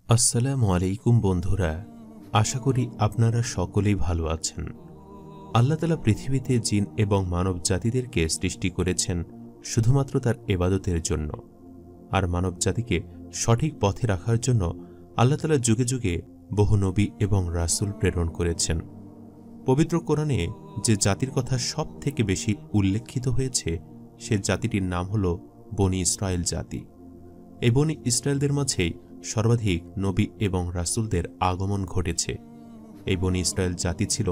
আসসালামু আলাইকুম বন্ধুরা, আশা করি আপনারা সকলেই ভালো আছেন। আল্লাহ তাআলা পৃথিবীতে জিন এবং মানব জাতিদেরকে সৃষ্টি করেছেন শুধুমাত্র তার ইবাদতের জন্য। আর মানব জাতিকে সঠিক পথে রাখার জন্য আল্লাহ তাআলা যুগে যুগে বহু নবী এবং রাসূল প্রেরণ করেছেন। পবিত্র কোরআনে যে জাতির কথা সব থেকে বেশি উল্লেখিত হয়েছে সে জাতিটির নাম হল বনী ইসরায়েল জাতি। এই বনী ইসরায়েলদের মাঝেই সর্বাধিক নবী এবং রাসূলদের আগমন ঘটেছে। এই বনী ইসরায়েল জাতি ছিল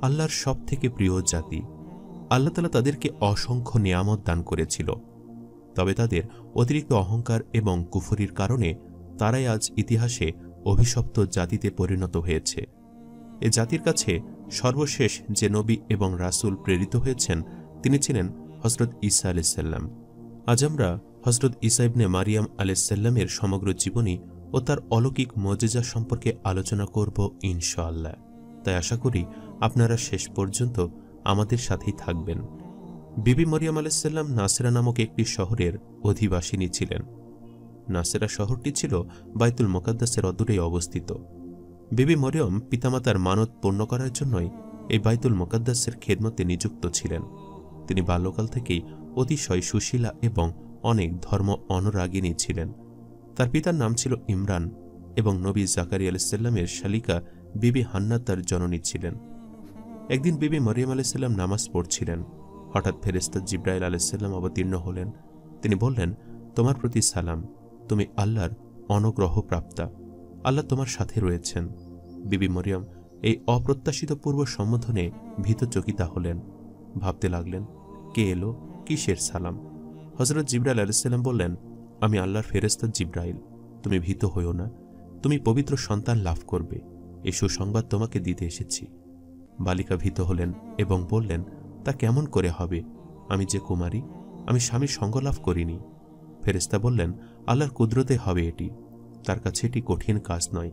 আল্লাহর সবথেকে প্রিয় জাতি। আল্লাহ তাআলা তাদেরকে অসংখ্য নিয়ামত দান করেছিল, তবে তাদের অতিরিক্ত অহংকার এবং কুফরির কারণে তারাই আজ ইতিহাসে অভিশপ্ত জাতিতে পরিণত হয়েছে। এ জাতির কাছে সর্বশেষ যে নবী এবং রাসূল প্রেরিত হয়েছেন তিনি ছিলেন হযরত ঈসা আলাইহিস সালাম। আজ আমরা হযরত ঈসা ইবনে মারিয়াম আলাইহিস সালামের সমগ্র জীবনী ও তার অলৌকিক মুজিজা সম্পর্কে আলোচনা করব ইনশাআল্লাহ। তাই আশা করি আপনারা শেষ পর্যন্ত আমাদের সাথেই থাকবেন। বিবি মরিয়ম আলাইহিস সালাম নাসেরা নামক একটি শহরের অধিবাসিনী ছিলেন। নাসেরা শহরটি ছিল বাইতুল মুকাদ্দাসের অদূরেই অবস্থিত। বিবি মরিয়ম পিতামাতার মানত পূর্ণ করার জন্যই এই বাইতুল মুকাদ্দাসের খেদমতে নিযুক্ত ছিলেন। তিনি বাল্যকাল থেকেই অতিশয় সুশীলা এবং অনেক ধর্ম অনুরাগিনী ছিলেন। তার পিতার নাম ছিল ইমরান এবং নবী জাকারিয়া আলাইহিস সালামের শালিকা বিবি হান্না তার জননী ছিলেন। একদিন বিবি মরিয়ম আলাইহিস সালাম নামাজ পড়ছিলেন। হঠাৎ ফেরেশতা জিবরাইল আলাইহিস সালাম অবতীর্ণ হলেন। তিনি বললেন, তোমার প্রতি সালাম, তুমি আল্লাহর অনুগ্রহ প্রাপ্তা, আল্লাহ তোমার সাথে রয়েছেন। বিবি মরিয়ম এই অপ্রত্যাশিত পূর্ব সম্বোধনে ভীতচকিতা হলেন। ভাবতে লাগলেন, কে এলো, কিসের সালাম? হযরত জিবরাইল আলাইহিস সালাম বললেন, আমি আল্লাহর ফেরেশতা জিবরাইল, তুমি ভীত হইও না, তুমি পবিত্র সন্তান লাভ করবে, এই সুসংবাদ তোমাকে দিতে এসেছি। বালিকা ভীত হলেন এবং বললেন, তা কেমন করে হবে? আমি যে কুমারী, আমি স্বামীর সঙ্গ লাভ করিনি। ফেরেশতা বললেন, আল্লাহর কুদরতে হবে এটি, তার কাছে এটি কঠিন কাজ নয়।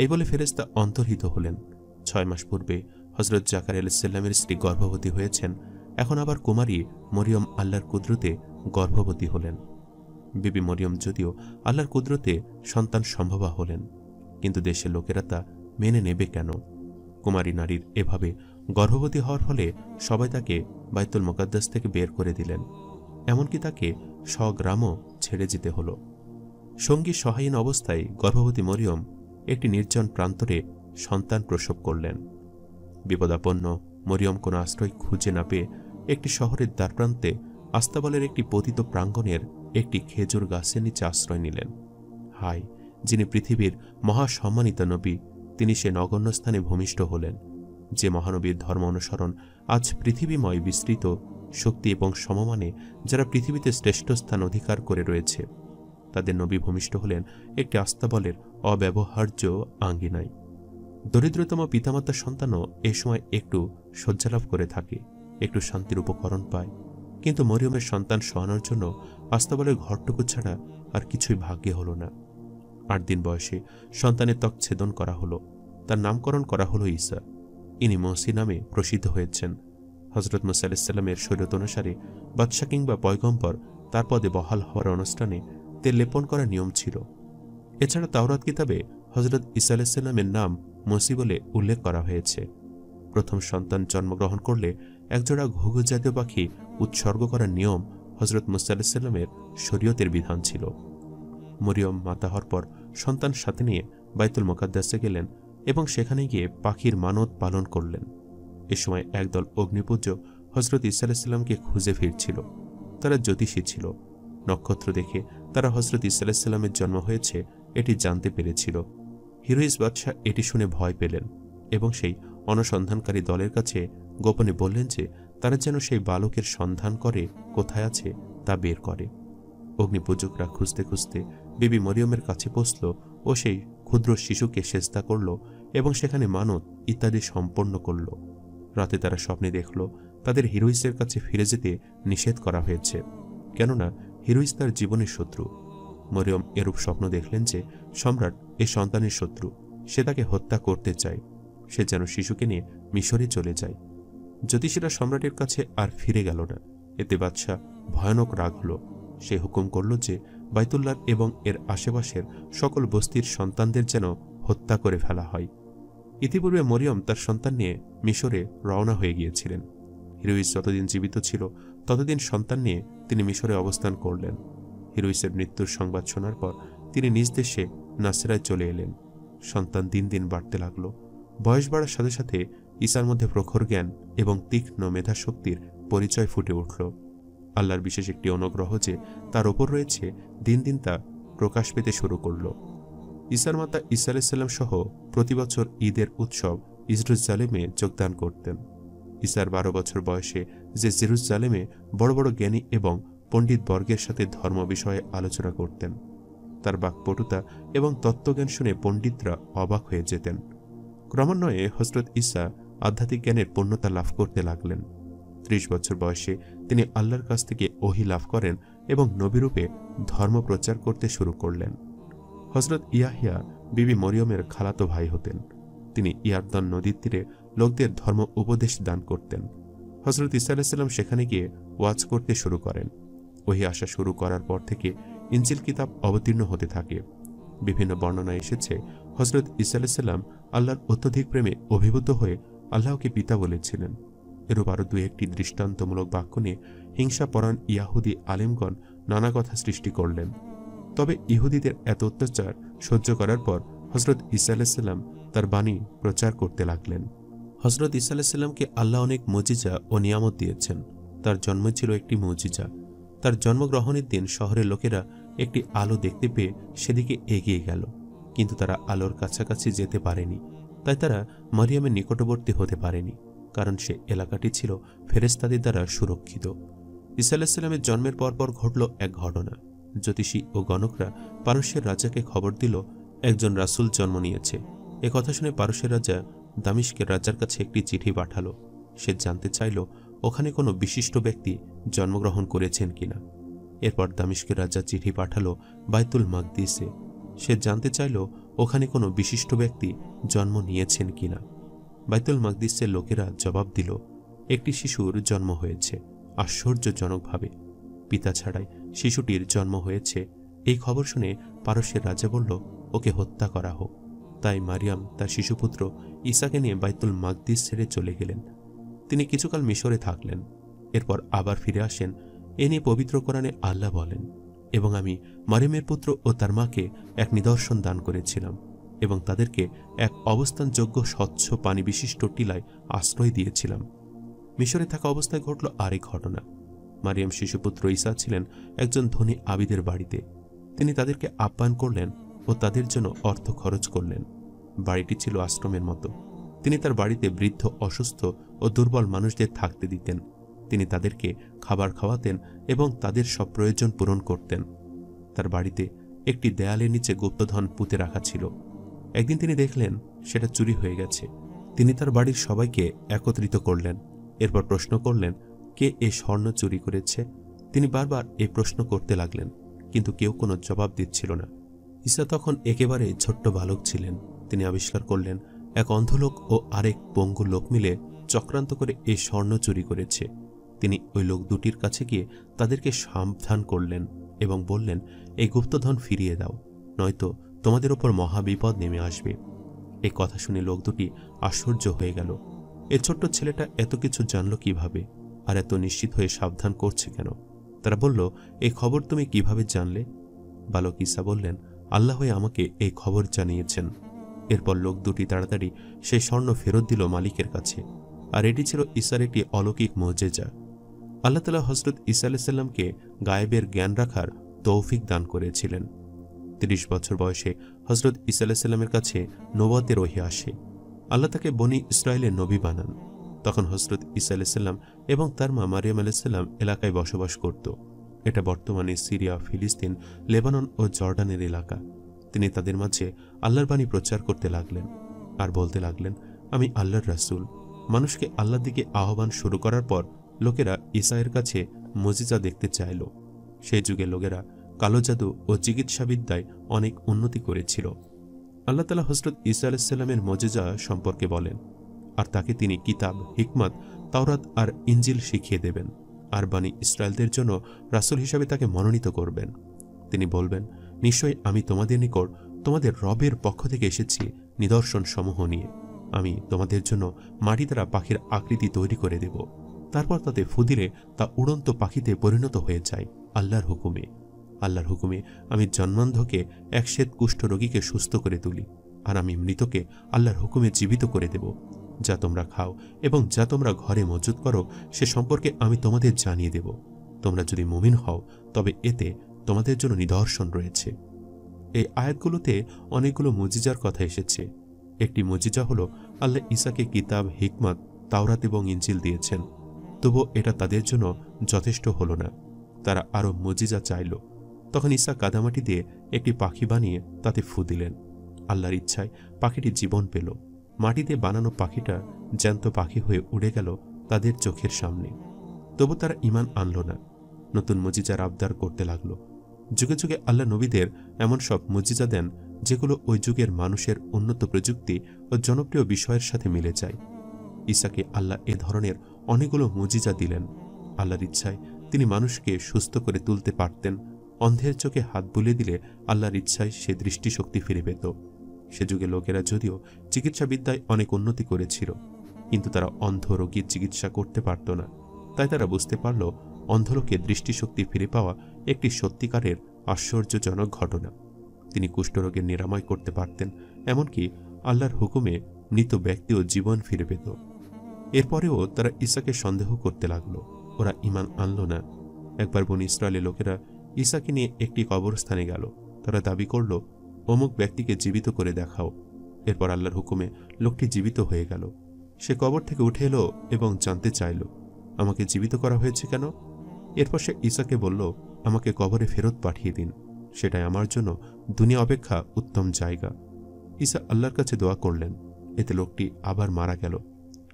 এই বলে ফেরেশতা অন্তর্হিত হলেন। 6 মাস পূর্বে হযরত জাকারিয়া আলাইহিস সালামের স্ত্রী গর্ভবতী হয়েছেন, এখন আবার কুমারী মরিয়ম আল্লাহর কুদরতে গর্ভবতী হলেন। বিবি মরিয়ম যদিও আল্লাহর কুদরতে সন্তান সম্ভবা হলেন, কিন্তু দেশের লোকেরা তা মেনে নেবে কেন? কুমারী নারীর এভাবে গর্ভবতী হওয়ার ফলে সবাই তাকে বাইতুল মুকাদ্দাস থেকে বের করে দিলেন, এমনকি তাকে স্বগ্রামও ছেড়ে যেতে হলো। সঙ্গী সহায়হীন অবস্থায় গর্ভবতী মরিয়ম একটি নির্জন প্রান্তরে সন্তান প্রসব করলেন। বিপদাপন্ন মরিয়ম কোনো আশ্রয় খুঁজে না পেয়ে একটি শহরের দ্বারপ্রান্তে আস্তাবলের একটি পতিত প্রাঙ্গণের একটি খেজুর গাছের নিচে আশ্রয় নিলেন। হায়, যিনি পৃথিবীর মহাসম্মানিত নবী, তিনি সে নগণ্য স্থানে ভূমিষ্ঠ হলেন। যে মহানবীর ধর্ম অনুসরণ আজ পৃথিবীময় বিস্তৃত শক্তি এবং সমমানে যারা পৃথিবীতে শ্রেষ্ঠ স্থান অধিকার করে রয়েছে, তাদের নবী ভূমিষ্ঠ হলেন একটি আস্তাবলের অব্যবহার্য আঙ্গিনায়। দরিদ্রতম পিতামাতার সন্তানও এ সময় একটু শয্যালাভ করে থাকে, একটু শান্তির উপকরণ পায়, কিন্তু মরিয়মের সন্তান শোয়ানোর জন্য আস্তাবলের ঘরটুকু ছাড়া আর কিছুই ভাগ্যে হল না। 8 দিন বয়সে সন্তানের ত্বক ছেদন করা হলো, তার নামকরণ করা হলো ঈসা। ইনি মসি নামে প্রসিদ্ধ হয়েছেন। হযরত মুসা আলাইহিস সালামের শরীয়ত অনুসারে বাদশা কিংবা পয়গম্বর তার পদে বহাল হওয়ার অনুষ্ঠানে তেল লেপন করার নিয়ম ছিল। এছাড়া তাওরাত কিতাবে হযরত ঈসা আলাইহিস সালামের নাম মসি বলে উল্লেখ করা হয়েছে। প্রথম সন্তান জন্মগ্রহণ করলে একজোড়া ঘুঘু জাতীয় পাখি উৎসর্গ করার নিয়ম হযরত মুসা আলাইহিস সালামের শরীয়তের বিধান ছিল। মরিয়ম মাতা হওয়ার পর সন্তান সাথে নিয়ে বাইতুল মুকাদ্দাসে গেলেন এবং সেখানে গিয়ে পাখির মানত পালন করলেন। এ সময় একদল অগ্নিপূজ্য হযরত ঈসা আলাইহিস সালামকে খুঁজে ফিরছিল। তারা জ্যোতিষী ছিল। নক্ষত্র দেখে তারা হযরত ঈসা আলাইহিস সালামের জন্ম হয়েছে এটি জানতে পেরেছিল। হিরোইস বাদশাহ এটি শুনে ভয় পেলেন এবং সেই অনুসন্ধানকারী দলের কাছে গোপনে বললেন যে তারা যেন সেই বালকের সন্ধান করে কোথায় আছে তা বের করে। অগ্নিপূজকরা খুঁজতে খুঁজতে বিবি মরিয়মের কাছে পৌঁছল ও সেই ক্ষুদ্র শিশুকে সেজদা করল এবং সেখানে মানত ইত্যাদি সম্পন্ন করল। রাতে তারা স্বপ্নে দেখল তাদের হিরোইসের কাছে ফিরে যেতে নিষেধ করা হয়েছে, কেননা হিরোইস তার জীবনের শত্রু। মরিয়ম এরূপ স্বপ্ন দেখলেন যে সম্রাট এই সন্তানের শত্রু, সে তাকে হত্যা করতে চায়, সে যেন শিশুকে নিয়ে মিশরে চলে যায়। জ্যোতিষীরা সম্রাটের কাছে আর ফিরে গেল না। এতে বাদশাহ ভয়ানক রাগ হল। সে হুকুম করল যে বাইতুল্লাহ এবং এর আশেপাশের সকল বস্তির সন্তানদের যেন হত্যা করে ফেলা হয়। ইতিপূর্বে মরিয়ম তার সন্তান নিয়ে মিশরে রওনা হয়ে গিয়েছিলেন। হিরোইস যতদিন জীবিত ছিল ততদিন সন্তান নিয়ে তিনি মিশরে অবস্থান করলেন। হিরোইসের মৃত্যুর সংবাদ শোনার পর তিনি নিজ দেশে নাসেরায় চলে এলেন। সন্তান দিন দিন বাড়তে লাগল। বয়স বাড়ার সাথে সাথে ঈসার মধ্যে প্রখর জ্ঞান এবং তীক্ষ্ণ মেধাশক্তির পরিচয় ফুটে উঠল। আল্লাহর বিশেষ একটি অনুগ্রহ যে তার ওপর রয়েছে, দিন দিন তা প্রকাশ পেতে শুরু করল। ঈসার মাতা ঈসা আলাইহিস সহ প্রতি বছর ঈদের উৎসব ইসরায়েলে যোগদান করতেন। ঈসার 12 বছর বয়সে যে জেরুজালেমে বড় বড় জ্ঞানী এবং পণ্ডিত বর্গের সাথে ধর্ম বিষয়ে আলোচনা করতেন, তার বাকপটুতা এবং তত্ত্বজ্ঞান শুনে পণ্ডিতরা অবাক হয়ে যেতেন। ক্রমান্বয়ে হযরত ঈসা আধ্যাত্মিক জ্ঞানের পূর্ণতা লাভ করতে লাগলেন। 30 বছর বয়সে তিনি আল্লাহর কাছ থেকে ওহী লাভ করেন এবং নবীরূপে ধর্ম প্রচার করতে শুরু করলেন। হযরত ইয়াহিয়া বিবি মরিয়মের খালাতো ভাই হতেন। তিনি ইয়ারদান নদীর তীরে লোকদের ধর্ম উপদেশ দান করতেন। হযরত ঈসা আলাইহিস সালাম সেখানে গিয়ে ওয়াজ করতে শুরু করেন। ওহী আসা শুরু করার পর থেকে ইনজিল কিতাব অবতীর্ণ হতে থাকে। বিভিন্ন বর্ণনায় এসেছে হযরত ঈসা আলাইহিস সালাম আল্লাহর অত্যধিক প্রেমে অভিভূত হয়ে আল্লাহকে পিতা বলেছিলেন। এরূপ আরও 2-1টি দৃষ্টান্তমূলক বাক্য নিয়ে হিংসাপরায়ণ ইয়াহুদি আলেমগণ নানা কথা সৃষ্টি করলেন। তবে ইহুদিদের এত অত্যাচার সহ্য করার পর হযরত ঈসা আলাইহিস সালাম তার বাণী প্রচার করতে লাগলেন। হযরত ঈসা আলাইহিস সালামকে আল্লাহ অনেক মুজিজা ও নিয়ামত দিয়েছেন। তার জন্ম ছিল একটি মুজিজা। তার জন্মগ্রহণের দিন শহরের লোকেরা একটি আলো দেখতে পেয়ে সেদিকে এগিয়ে গেল, কিন্তু তারা আলোর কাছাকাছি যেতে পারেনি। তাই তারা মারিয়ামের নিকটবর্তী হতে পারেনি, কারণ সে এলাকাটি ছিল ফেরেশতাদের দ্বারা সুরক্ষিত। ঈসা আলাইহিস সালামের জন্মের পরপর ঘটল এক ঘটনা। জ্যোতিষী ও গণকরা পারস্যের রাজাকে খবর দিল একজন রাসূল জন্ম নিয়েছে। এ কথা শুনে পারস্যের রাজা দামিশকের রাজার কাছে একটি চিঠি পাঠালো। সে জানতে চাইল ওখানে কোনো বিশিষ্ট ব্যক্তি জন্মগ্রহণ করেছেন কিনা। এরপর দামিশকের রাজা চিঠি পাঠালো বাইতুল মাকদিসে। সে জানতে চাইল ওখানে কোনো বিশিষ্ট ব্যক্তি জন্ম নিয়েছেন কিনা। বাইতুল মাকদিসের লোকেরা জবাব দিল, একটি শিশুর জন্ম হয়েছে, আশ্চর্যজনকভাবে। পিতা ছাড়াই শিশুটির জন্ম হয়েছে। এই খবর শুনে পারস্যের রাজা বলল, ওকে হত্যা করা হোক। তাই মারিয়াম তার শিশুপুত্র ঈসাকে নিয়ে বাইতুল মাকদিস ছেড়ে চলে গেলেন। তিনি কিছুকাল মিশরে থাকলেন, এরপর আবার ফিরে আসেন। এ নিয়ে পবিত্র কোরআনে আল্লাহ বলেন, এবং আমি মারিয়ামের পুত্র ও তার মাকে এক নিদর্শন দান করেছিলাম এবং তাদেরকে এক অবস্থানযোগ্য স্বচ্ছ পানি বিশিষ্ট টিলায় আশ্রয় দিয়েছিলাম। মিশরে থাকা অবস্থায় ঘটল আরেক ঘটনা। মারিয়াম শিশুপুত্র ঈসা ছিলেন একজন ধনী আবিদের বাড়িতে। তিনি তাদেরকে আপ্যায়ন করলেন ও তাদের জন্য অর্থ খরচ করলেন। বাড়িটি ছিল আশ্রমের মতো। তিনি তার বাড়িতে বৃদ্ধ, অসুস্থ ও দুর্বল মানুষদের থাকতে দিতেন। তিনি তাদেরকে খাবার খাওয়াতেন এবং তাদের সব প্রয়োজন পূরণ করতেন। তার বাড়িতে একটি দেয়ালের নিচে গুপ্তধন পুঁতে রাখা ছিল। একদিন তিনি দেখলেন সেটা চুরি হয়ে গেছে। তিনি তার বাড়ির সবাইকে একত্রিত করলেন। এরপর প্রশ্ন করলেন, কে এই স্বর্ণ চুরি করেছে? তিনি বারবার এই প্রশ্ন করতে লাগলেন, কিন্তু কেউ কোনো জবাব দিচ্ছিল না। ঈসা তখন একেবারে ছোট্ট বালক ছিলেন। তিনি আবিষ্কার করলেন এক অন্ধলোক ও আরেক পঙ্গু লোক মিলে চক্রান্ত করে এই স্বর্ণ চুরি করেছে। তিনি ওই লোক দুটির কাছে গিয়ে তাদেরকে সাবধান করলেন এবং বললেন, এই গুপ্তধন ফিরিয়ে দাও, নয়তো তোমাদের ওপর মহাবিপদ নেমে আসবে। এই কথা শুনে লোক দুটি আশ্চর্য হয়ে গেল। এই ছোট্ট ছেলেটা এত কিছু জানল কিভাবে, আর এত নিশ্চিত হয়ে সাবধান করছে কেন? তারা বলল, এই খবর তুমি কিভাবে জানলে? বালক ঈসা বললেন, আল্লাহ আমাকে এই খবর জানিয়েছেন। এরপর লোক দুটি তাড়াতাড়ি সেই স্বর্ণ ফেরত দিল মালিকের কাছে। আর এটি ছিল ঈসার একটি অলৌকিক মুজিজা। আল্লাহ তাআলা হযরত ঈসা আলাইহিস সালামকে গায়েবের জ্ঞান রাখার তৌফিক দান করেছিলেন। 30 বছর বয়সে হযরত ঈসা আলাইহিস সালামের কাছে নবুয়তের ওহী আসে। আল্লাহ তাকে বনি ইসরায়েলের নবী বানান। তখন হযরত ঈসা আলাইহিস সালাম এবং তার মা মারিয়াম আলাইহিস সালাম এলাকায় বসবাস করত। এটা বর্তমানে সিরিয়া, ফিলিস্তিন, লেবানন ও জর্ডানের এলাকা। তিনি তাদের মাঝে আল্লাহর বাণী প্রচার করতে লাগলেন আর বলতে লাগলেন, আমি আল্লাহর রাসূল। মানুষকে আল্লাহর দিকে আহ্বান শুরু করার পর লোকেরা ঈসায়ের কাছে মুজিজা দেখতে চাইল। সেই যুগে লোকেরা কালো জাদু ও চিকিৎসাবিদ্যায় অনেক উন্নতি করেছিল। আল্লাহ তাআলা হযরত ঈসা আলাইহিস সালামের মুজিজা সম্পর্কে বলেন, আর তাকে তিনি কিতাব, হিকমত, তাওরাত আর ইনজিল শিখিয়ে দেবেন, আর বনি ইসরায়েলদের জন্য রাসূল হিসাবে তাকে মনোনীত করবেন। তিনি বলবেন, নিশ্চয়ই আমি তোমাদের নিকট তোমাদের রবের পক্ষ থেকে এসেছি নিদর্শন সমূহ নিয়ে। আমি তোমাদের জন্য মাটি দ্বারা পাখির আকৃতি তৈরি করে দেব, তারপর তাতে ফু দিলে তা উড়ন্ত পাখিতে পরিণত হয়ে যায় আল্লাহর হুকুমে। আল্লাহর হুকুমে আমি জন্মান্ধকে এক শ্বেত কুষ্ঠ রোগীকে সুস্থ করে তুলি, আর আমি মৃতকে আল্লাহর হুকুমে জীবিত করে দেব। যা তোমরা খাও এবং যা তোমরা ঘরে মজুত করো সে সম্পর্কে আমি তোমাদের জানিয়ে দেব। তোমরা যদি মুমিন হও তবে এতে তোমাদের জন্য নিদর্শন রয়েছে। এই আয়াতগুলোতে অনেকগুলো মুজিজার কথা এসেছে। একটি মুজিজা হলো আল্লাহ ঈসাকে কিতাব, হিকমত, তাওরাত এবং ইনজিল দিয়েছেন। তবুও এটা তাদের জন্য যথেষ্ট হলো না, তারা আরও মুজিজা চাইল। তখন ঈসা কাদামাটি দিয়ে একটি পাখি বানিয়ে তাতে ফু দিলেন। আল্লাহর ইচ্ছায় পাখিটি জীবন পেল। মাটিতে বানানো পাখিটা জ্যান্ত পাখি হয়ে উড়ে গেল তাদের চোখের সামনে। তবু তারা ঈমান আনল না, নতুন মুজিজার আবদার করতে লাগলো। যুগে যুগে আল্লাহ নবীদের এমন সব মুজিজা দেন যেগুলো ওই যুগের মানুষের উন্নত প্রযুক্তি ও জনপ্রিয় বিষয়ের সাথে মিলে যায়। ঈসাকে আল্লাহ এ ধরনের অনেকগুলো মুজিজা দিলেন। আল্লাহর ইচ্ছায় তিনি মানুষকে সুস্থ করে তুলতে পারতেন। অন্ধের চোখে হাত বুলিয়ে দিলে আল্লাহর ইচ্ছায় সে দৃষ্টিশক্তি ফিরে পেত। সে যুগে লোকেরা যদিও চিকিৎসাবিদ্যায় অনেক উন্নতি করেছিল, কিন্তু তারা অন্ধ রোগীর চিকিৎসা করতে পারত না। তাই তারা বুঝতে পারল অন্ধলোকে দৃষ্টিশক্তি ফিরে পাওয়া একটি সত্যিকারের আশ্চর্যজনক ঘটনা। তিনি কুষ্ঠরোগের নিরাময় করতে পারতেন, এমনকি আল্লাহর হুকুমে মৃত ব্যক্তিও জীবন ফিরে পেত। এরপরেও তারা ঈসাকে সন্দেহ করতে লাগল। ওরা ঈমান আনল না। একবার বনী ইসরায়েলের লোকেরা ঈসাকে নিয়ে একটি কবরস্থানে গেল। তারা দাবি করল, অমুক ব্যক্তিকে জীবিত করে দেখাও। এরপর আল্লাহর হুকুমে লোকটি জীবিত হয়ে গেল। সে কবর থেকে উঠে এলো এবং জানতে চাইল, আমাকে জীবিত করা হয়েছে কেন? এরপর সে ঈসাকে বলল, আমাকে কবরে ফেরত পাঠিয়ে দিন, সেটাই আমার জন্য দুনিয়া অপেক্ষা উত্তম জায়গা। ঈসা আল্লাহর কাছে দোয়া করলেন, এতে লোকটি আবার মারা গেল।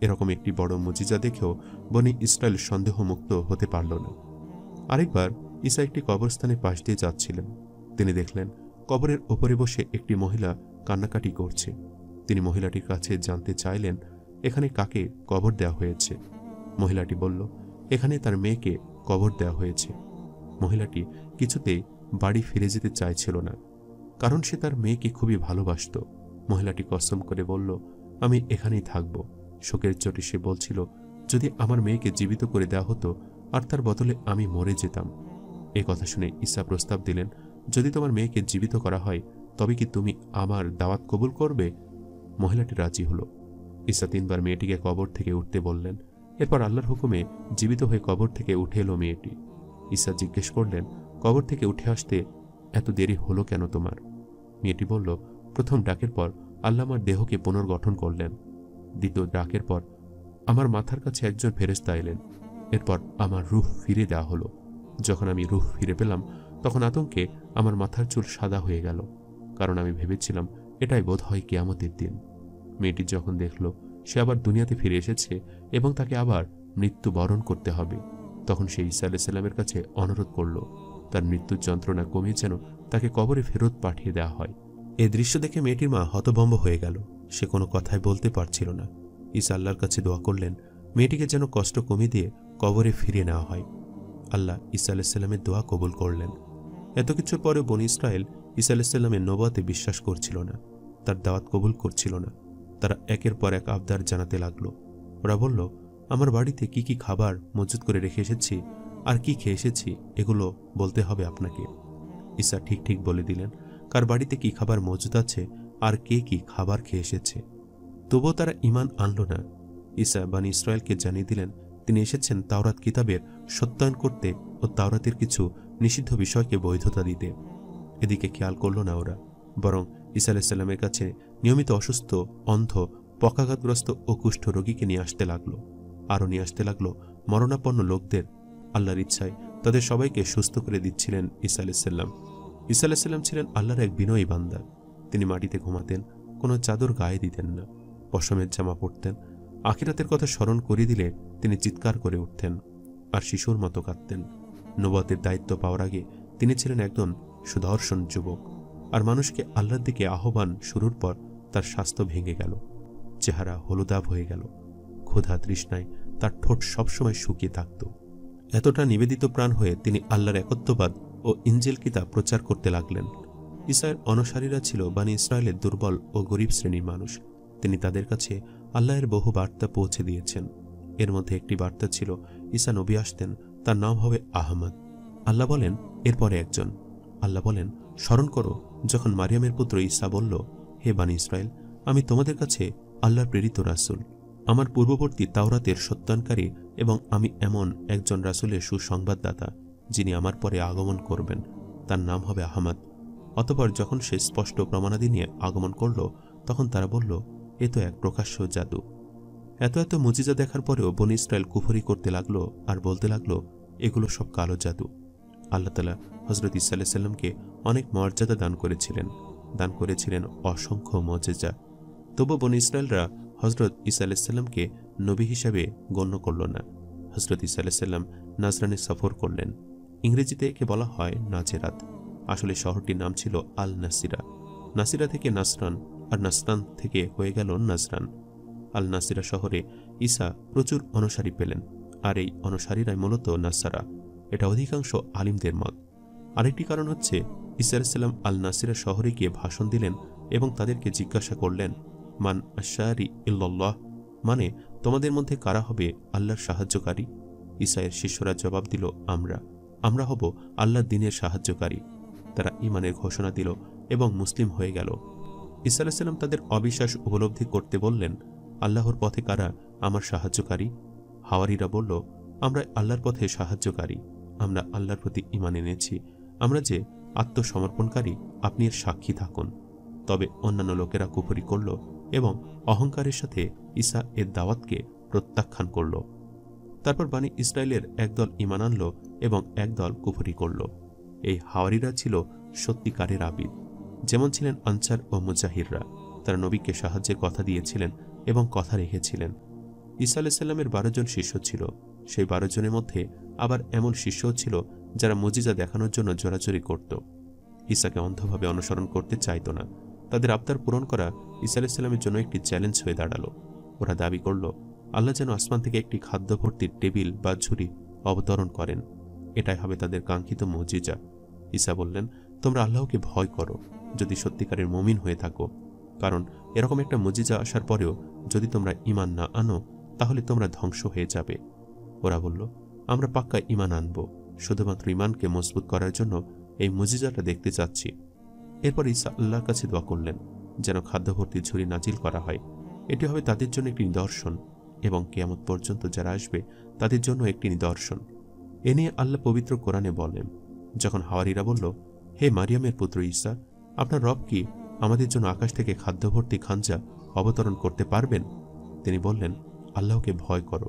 এরকম একটি বড় মুজিজা দেখেও বনী ইসরায়েল সন্দেহমুক্ত হতে পারল না। আরেকবার ঈসা একটি কবরস্থানের পাশ দিয়ে যাচ্ছিলেন। তিনি দেখলেন কবরের ওপরে বসে একটি মহিলা কান্নাকাটি করছে। তিনি মহিলাটির কাছে জানতে চাইলেন, এখানে কাকে কবর দেওয়া হয়েছে? মহিলাটি বলল, এখানে তার মেয়েকে কবর দেওয়া হয়েছে। মহিলাটি কিছুতেই বাড়ি ফিরে যেতে চাইছিল না, কারণ সে তার মেয়েকে খুবই ভালোবাসত। মহিলাটি কসম করে বলল, আমি এখানেই থাকব। শোকের চোটে সে বলছিল, যদি আমার মেয়েকে জীবিত করে দেওয়া হতো আর তার বদলে আমি মরে যেতাম। এ কথা শুনে ঈসা প্রস্তাব দিলেন, যদি তোমার মেয়েকে জীবিত করা হয় তবে কি তুমি আমার দাওয়াত কবুল করবে? মহিলাটি রাজি হল। ঈসা 3 বার মেয়েটিকে কবর থেকে উঠতে বললেন। এরপর আল্লাহর হুকুমে জীবিত হয়ে কবর থেকে উঠে এলো মেয়েটি। ঈসা জিজ্ঞেস করলেন, কবর থেকে উঠে আসতে এত দেরি হলো কেন তোমার? মেয়েটি বলল, প্রথম ডাকের পর আল্লাহ আমার দেহকে পুনর্গঠন করলেন। দ্বিতীয় ডাকের পর আমার মাথার কাছে একজন ফেরেশতা এলেন। এরপর আমার রূহ ফিরে দেওয়া হলো। যখন আমি রূহ ফিরে পেলাম তখন আতঙ্কে আমার মাথার চুল সাদা হয়ে গেল, কারণ আমি ভেবেছিলাম এটাই বোধ হয় কিয়ামতের দিন। মেয়েটি যখন দেখল সে আবার দুনিয়াতে ফিরে এসেছে এবং তাকে আবার মৃত্যুবরণ করতে হবে, তখন সে ঈসা আলাইহিস সালামের কাছে অনুরোধ করল তার মৃত্যুর যন্ত্রণা কমিয়ে যেন তাকে কবরে ফেরত পাঠিয়ে দেওয়া হয়। এই দৃশ্য দেখে মেয়েটির মা হতভম্ব হয়ে গেল। সে কোনো কথাই বলতে পারছিল না। ঈসা আল্লাহর কাছে দোয়া করলেন মেয়েটিকে যেন কষ্ট কমিয়ে দিয়ে কবরে ফিরিয়ে নেওয়া হয়। আল্লাহ ঈসা আলাইহিস সালামের দোয়া কবুল করলেন। এত কিছুর পরেও বনী ইসরায়েল ঈসা আলাইহিস সালামের নবুয়তে বিশ্বাস করছিল না, তার দাওয়াত কবুল করছিল না। তারা একের পর এক আবদার জানাতে লাগলো। ওরা বলল, আমার বাড়িতে কি কি খাবার মজুত করে রেখে এসেছি আর কি খেয়ে এসেছি এগুলো বলতে হবে আপনাকে। ঈসা ঠিক ঠিক বলে দিলেন কার বাড়িতে কি খাবার মজুদ আছে আর কে কি খাবার খেয়ে এসেছে। তবুও তারা ঈমান আনল না। ঈসা বনী ইসরায়েলকে জানিয়ে দিলেন তিনি এসেছেন তাওরাত কিতাবের সত্যায়ন করতে ও তাওরাতের কিছু নিষিদ্ধ বিষয়কে বৈধতা দিতে। এদিকে খেয়াল করল না ওরা, বরং ঈসা আলাইহিস সালামের কাছে নিয়মিত অসুস্থ, অন্ধ, পক্ষাঘাতগ্রস্ত ও কুষ্ঠ রোগীকে নিয়ে আসতে লাগলো। আরও নিয়ে আসতে লাগলো মরণাপন্ন লোকদের। আল্লাহর ইচ্ছায় তাদের সবাইকে সুস্থ করে দিচ্ছিলেন ঈসা আলাইহিস সালাম। ঈসা আলাইহিস সালাম ছিলেন আল্লাহর এক বিনয়ী বান্দা। তিনি মাটিতে ঘুমাতেন, কোনো চাদর গায়ে দিতেন না, পশমের জামা পরতেন। আখিরাতের কথা স্মরণ করিয়ে দিলে তিনি চিৎকার করে উঠতেন আর শিশুর মতো কাঁদতেন। নবুয়তের দায়িত্ব পাওয়ার আগে তিনি ছিলেন একজন সুদর্শন যুবক। আর মানুষকে আল্লাহর দিকে আহ্বান শুরুর পর তার স্বাস্থ্য ভেঙে গেল, চেহারা হলুদাভ হয়ে গেল। ক্ষুধা তৃষ্ণায় তার ঠোঁট সবসময় শুকিয়ে থাকত। এতটা নিবেদিত প্রাণ হয়ে তিনি আল্লাহর একত্ববাদ ও ইনজিল কিতাব প্রচার করতে লাগলেন। ঈসার অনুসারীরা ছিল বনী ইসরায়েলের দুর্বল ও গরিব শ্রেণীর মানুষ। তিনি তাদের কাছে আল্লাহর বহু বার্তা পৌঁছে দিয়েছেন। এর মধ্যে একটি বার্তা ছিল ঈসা নবী আসতেন, তার নাম হবে আহমদ। আল্লাহ বলেন, এরপরে একজন। আল্লাহ বলেন, স্মরণ করো যখন মারিয়ামের পুত্র ঈসা বলল, হে বনী ইসরায়েল, আমি তোমাদের কাছে আল্লাহর প্রেরিত রাসূল। আমার পূর্ববর্তী তাওরাতের সত্যায়নকারী এবং আমি এমন একজন রাসূলের সুসংবাদদাতা যিনি আমার পরে আগমন করবেন, তার নাম হবে আহমদ। অতঃপর যখন সে স্পষ্ট প্রমাণাদি নিয়ে আগমন করল, তখন তারা বলল, এ তো এক প্রকাশ্য জাদু। এত এত মুজিজা দেখার পরেও বনী ইসরায়েল কুফরি করতে লাগলো আর বলতে লাগলো, এগুলো সব কালো জাদু। আল্লাহ তাআলা হযরত ঈসা আলাইহিস সালামকে অনেক মর্যাদা দান করেছিলেন অসংখ্য মুজিজা। তবু বনী ইসরায়েলরা হযরত ঈসা আলাইহিস সালামকে নবী হিসাবে গণ্য করল না। হযরত ঈসা আলাইহিস সালাম নাজরানে সফর করলেন। ইংরেজিতে একে বলা হয় নাজেরাত। আসলে শহরটির নাম ছিল আল নাসিরা। নাসিরা থেকে নাসরান, আর নাসরান থেকে হয়ে গেল নাজরান। আল নাসিরা শহরে ঈসা প্রচুর অনুসারী পেলেন, আর এই অনুসারীরাই মূলত নাসারা। এটা অধিকাংশ আলিমদের মত। আরেকটি কারণ হচ্ছে, ঈসা আলাইহিস সালাম আল নাসিরা শহরে গিয়ে ভাষণ দিলেন এবং তাদেরকে জিজ্ঞাসা করলেন, মান আশারি ইল্লাল্লাহ, মানে তোমাদের মধ্যে কারা হবে আল্লাহর সাহায্যকারী? ঈসায়ের শিষ্যরা জবাব দিল, আমরা হব আল্লাহর দ্বীনের সাহায্যকারী। তারা ঈমানের ঘোষণা দিল এবং মুসলিম হয়ে গেল। ঈসা আলাইহিস সালাম তাদের অবিশ্বাস উপলব্ধি করতে বললেন, আল্লাহর পথে কারা আমার সাহায্যকারী? হাওয়ারীরা বলল, আমরা আল্লাহর পথে সাহায্যকারী। আমরা আল্লাহর প্রতি ঈমান এনেছি। আমরা যে আত্মসমর্পণকারী, আপনি এর সাক্ষী থাকুন। তবে অন্যান্য লোকেরা কুফরি করল এবং অহংকারের সাথে ঈসা এর দাওয়াতকে প্রত্যাখ্যান করল। তারপর বনী ইসরায়েলের একদল ঈমান আনল এবং একদল কুফরি করল। এই হাওয়ারীরা ছিল সত্যিকারের আবিদ, যেমন ছিলেন আনসার ও মুজাহিররা। তারা নবীকে সাহায্যের কথা দিয়েছিলেন এবং কথা রেখেছিলেন। ঈসা আলাইহিস সালামের 12 জন শিষ্য ছিল। সেই 12 জনের মধ্যে আবার এমন শিষ্যও ছিল যারা মুজিজা দেখানোর জন্য জোরাজুরি করত। ঈসাকে অন্ধভাবে অনুসরণ করতে চাইত না। তাদের আবদার পূরণ করা ঈসা আলাইহিস সালামের জন্য একটি চ্যালেঞ্জ হয়ে দাঁড়ালো। ওরা দাবি করল, আল্লাহ যেন আসমান থেকে একটি খাদ্য ভর্তির টেবিল বা ঝুড়ি অবতরণ করেন। এটাই হবে তাদের কাঙ্ক্ষিত মুজিজা। ঈসা বললেন, তোমরা আল্লাহকে ভয় করো যদি সত্যিকারের মুমিন হয়ে থাকো, কারণ এরকম একটা মুজিজা আসার পরেও যদি তোমরা ঈমান না আনো, তাহলে তোমরা ধ্বংস হয়ে যাবে। ওরা বলল, আমরা পাক্কা ঈমান আনব, শুধুমাত্র ঈমানকে মজবুত করার জন্য এই মুজিজাটা দেখতে চাচ্ছি। এরপর ঈসা আল্লাহর কাছে দোয়া করলেন যেন খাদ্যভর্তি ঝুড়ি নাজিল করা হয়। এটি হবে তাদের জন্য একটি নিদর্শন এবং কিয়ামত পর্যন্ত যারা আসবে তাদের জন্য একটি নিদর্শন। এ নিয়ে আল্লাহ পবিত্র কোরআনে বলেন, যখন হাওয়ারীরা বলল, হে মারিয়ামের পুত্র ঈসা, আপনার রব কি আমাদের জন্য আকাশ থেকে খাদ্যভর্তি খাঞ্জা অবতরণ করতে পারবেন? তিনি বললেন, আল্লাহকে ভয় করো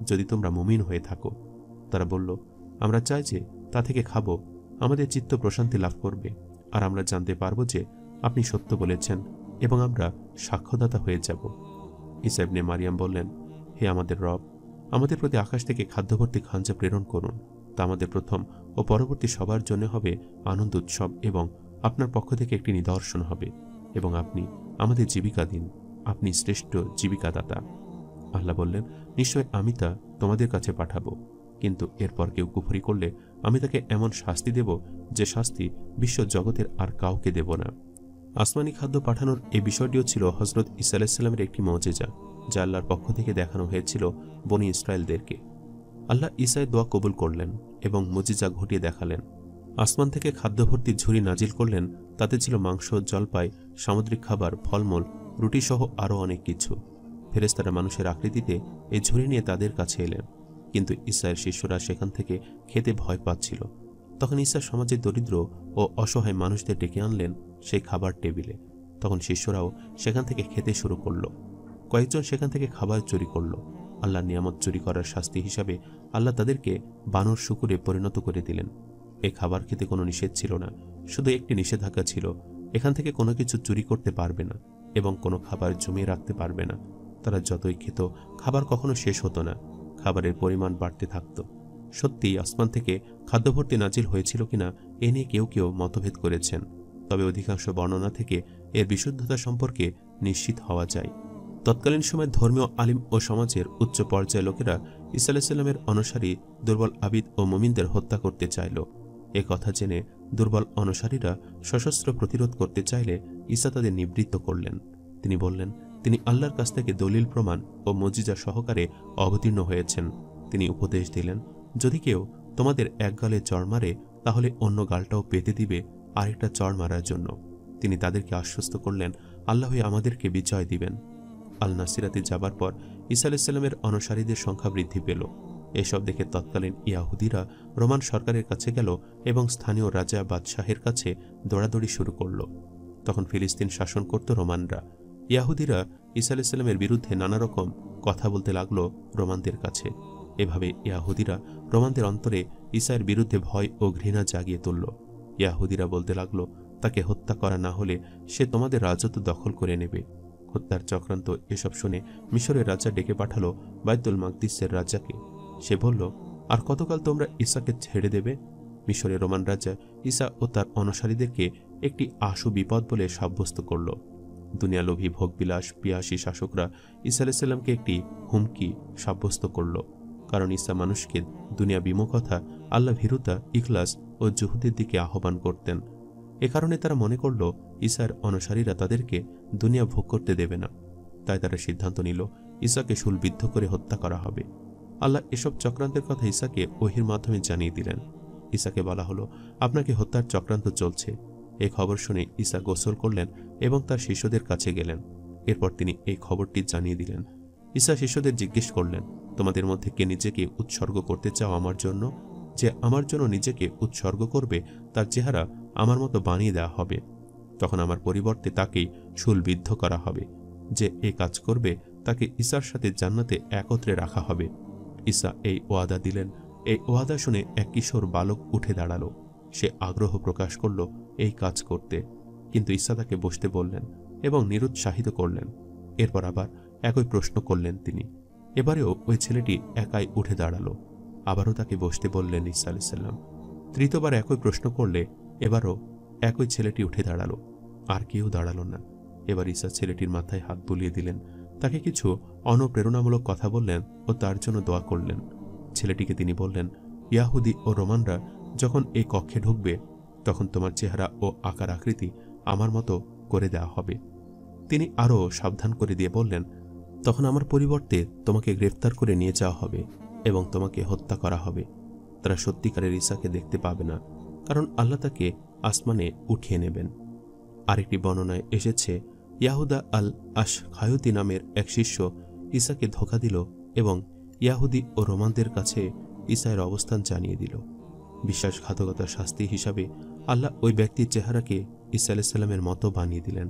যদি তোমরা মুমিন হয়ে থাকো। তারা বলল, আমরা চাই যে তা থেকে খাবো, আমাদের চিত্ত প্রশান্তি লাভ করবে, আর আমরা জানতে পারবো যে আপনি সত্য বলেছেন এবং আমরা সাক্ষ্যদাতা হয়ে যাব। ঈসা ইবনে মারিয়াম বললেন, হে আমাদের রব, আমাদের প্রতি আকাশ থেকে খাদ্যভর্তি খাঞ্জা প্রেরণ করুন। তা আমাদের প্রথম ও পরবর্তী সবার জন্য হবে আনন্দ উৎসব এবং আপনার পক্ষ থেকে একটি নিদর্শন হবে, এবং আপনি আমাদের জীবিকা দিন। আপনি শ্রেষ্ঠ জীবিকাদাতা। আল্লাহ বললেন, নিশ্চয় আমি তা তোমাদের কাছে পাঠাবো, কিন্তু এরপর কেউ কুফরি করলে আমি তাকে এমন শাস্তি দেব যে শাস্তি বিশ্ব জগতের আর কাউকে দেব না। আসমানি খাদ্য পাঠানোর এই বিষয়টিও ছিল হযরত ঈসা আলাইহিস সালামের একটি মুজিজা, যা আল্লাহর পক্ষ থেকে দেখানো হয়েছিল বনী ইসরায়েলদেরকে। আল্লাহ ঈসার দোয়া কবুল করলেন এবং মুজিজা ঘটিয়ে দেখালেন। আসমান থেকে খাদ্যভর্তি ঝুড়ি নাজিল করলেন। তাতে ছিল মাংস, জলপাই, সামুদ্রিক খাবার, ফলমূল, রুটি সহ আরও অনেক কিছু। ফেরেশতারা মানুষের আকৃতিতে এই ঝুড়ি নিয়ে তাদের কাছে এলেন, কিন্তু ঈসার শিষ্যরা সেখান থেকে খেতে ভয় পাচ্ছিল। তখন ঈসা সমাজের দরিদ্র ও অসহায় মানুষদের ডেকে আনলেন সেই খাবার টেবিলে। তখন শিষ্যরাও সেখান থেকে খেতে শুরু করল। কয়েকজন সেখান থেকে খাবার চুরি করল। আল্লাহ নিয়ামত চুরি করার শাস্তি হিসাবে আল্লাহ তাদেরকে বানর শুকুরে পরিণত করে দিলেন। এই খাবার খেতে কোনো নিষেধ ছিল না, শুধু একটি নিষেধাজ্ঞা ছিল, এখান থেকে কোনো কিছু চুরি করতে পারবে না এবং কোনো খাবার জমিয়ে রাখতে পারবে না। তারা যতই খেত, খাবার কখনো শেষ হতো না, খাবারের পরিমাণ বাড়তে থাকত। সত্যিই আসমান থেকে খাদ্যভর্তি নাজিল হয়েছিল কিনা এ নিয়ে কেউ কেউ মতভেদ করেছেন, তবে অধিকাংশ বর্ণনা থেকে এর বিশুদ্ধতা সম্পর্কে নিশ্চিত হওয়া যায়। তৎকালীন সময় ধর্মীয় আলিম ও সমাজের উচ্চ পর্যায়ের লোকেরা ঈসা আলাইহিস সালামের অনুসারী দুর্বল আবিদ ও মুমিনদের হত্যা করতে চাইল। এ কথা জেনে দুর্বল অনুসারীরা সশস্ত্র প্রতিরোধ করতে চাইলে ঈসা তাদের নিবৃত্ত করলেন। তিনি বললেন, তিনি আল্লাহর কাছ থেকে দলিল প্রমাণ ও মুজিজা সহকারে অবতীর্ণ হয়েছেন। তিনি উপদেশ দিলেন, যদি কেউ তোমাদের এক গালে চড় মারে তাহলে অন্য গালটাও পেতে দিবে আরেকটা চড় মারার জন্য। তিনি তাদেরকে আশ্বস্ত করলেন, আল্লাহই আমাদেরকে বিজয় দিবেন। আল নাসিরাতে যাবার পর ঈসা আলাইহিসসালামের অনুসারীদের সংখ্যা বৃদ্ধি পেল। এসব দেখে তৎকালীন ইয়াহুদিরা রোমান সরকারের কাছে গেল এবং স্থানীয় রাজা বাদশাহের কাছে দৌড়াদৌড়ি শুরু করল। তখন ফিলিস্তিন শাসন করত রোমানরা। ইয়াহুদিরা ঈসা আলাইহিসসালামের বিরুদ্ধে নানা রকম কথা বলতে লাগলো রোমানদের কাছে। এভাবে ইয়াহুদিরা রোমানদের অন্তরে ঈসার বিরুদ্ধে ভয় ও ঘৃণা জাগিয়ে তুলল। ইয়াহুদিরা বলতে লাগলো, তাকে হত্যা করা না হলে সে তোমাদের রাজত্ব দখল করে নেবে। হত্যার চক্রান্ত এসব শুনে মিশরের রাজা ডেকে পাঠালো বাইতুল মাকদিসের রাজাকে। সে বলল, আর কতকাল তোমরা ঈসাকে ছেড়ে দেবে? মিশরের রোমান রাজা ঈসা ও তার অনুসারীদেরকে একটি আশু বিপদ বলে সাব্যস্ত করল। দুনিয়ালোভী ভোগবিলাস পিয়াসী শাসকরা ঈসা আলাইহিসসালামকে একটি হুমকি সাব্যস্ত করল, কারণ ঈসা মানুষকে দুনিয়া বিমুখতা, আল্লাহ ভীরুতা, ইখলাস ও জুহুদের দিকে আহ্বান করতেন। এ কারণে তারা মনে করল ঈসার অনুসারীরা তাদেরকে দুনিয়া ভোগ করতে দেবে না। তাই তারা সিদ্ধান্ত নিল ঈসাকে শূলবিদ্ধ করে হত্যা করা হবে। আল্লাহ এসব চক্রান্তের কথা ঈসাকে ওহীর মাধ্যমে জানিয়ে দিলেন। ঈসাকে বলা হলো, আপনাকে হত্যার চক্রান্ত চলছে। এই খবর শুনে ঈসা গোসল করলেন এবং তার শিষ্যদের কাছে গেলেন। এরপর তিনি এই খবরটি জানিয়ে দিলেন। ঈসা শিষ্যদের জিজ্ঞেস করলেন, তোমাদের মধ্যে কে নিজেকে উৎসর্গ করতে চাও আমার জন্য? যে আমার জন্য নিজেকে উৎসর্গ করবে তার চেহারা আমার মতো বানিয়ে দেওয়া হবে। তখন আমার পরিবর্তে তাকেই শূলবিদ্ধ করা হবে। যে এই কাজ করবে তাকে ঈসার সাথে জান্নাতে একত্রে রাখা হবে। ঈসা এই ওয়াদা দিলেন। এই ওয়াদা শুনে এক কিশোর বালক উঠে দাঁড়ালো। সে আগ্রহ প্রকাশ করল এই কাজ করতে, কিন্তু ঈসা তাকে বসতে বললেন এবং নিরুৎসাহিত করলেন। এরপর আবার একই প্রশ্ন করলেন তিনি। এবারেও ওই ছেলেটি একাই উঠে দাঁড়ালো। আবারও তাকে বসতে বললেন ঈসা আলাইহিসসালাম। তৃতীয়বার একই প্রশ্ন করলে এবারও একই ছেলেটি উঠে দাঁড়ালো। আর কেউ দাঁড়ালো না। এবার ঈসা ছেলেটির মাথায় হাত বুলিয়ে দিলেন, তাকে কিছু অনুপ্রেরণামূলক কথা বললেন ও তার জন্য দোয়া করলেন। ছেলেটিকে তিনি বললেন, ইয়াহুদি ও রোমানরা যখন এই কক্ষে ঢুকবে তখন তোমার চেহারা ও আকার আকৃতি আমার মতো করে দেওয়া হবে। তিনি আরও সাবধান করে দিয়ে বললেন, তখন আমার পরিবর্তে তোমাকে গ্রেফতার করে নিয়ে যাওয়া হবে এবং তোমাকে হত্যা করা হবে। তারা সত্যিকারের ঈসাকে দেখতে পাবে না, কারণ আল্লাহ তাকে আসমানে উঠিয়ে নেবেন। আরেকটি বর্ণনায় এসেছে, ইয়াহুদা আল আশখায়ুতি নামের এক শিষ্য ঈসাকে ধোঁকা দিল এবং ইয়াহুদি ও রোমানদের কাছে ঈসার অবস্থান জানিয়ে দিল। বিশ্বাসঘাতকতার শাস্তি হিসাবে আল্লাহ ওই ব্যক্তির চেহারাকে ঈসা আলাইহিসসালামের মতো বানিয়ে দিলেন।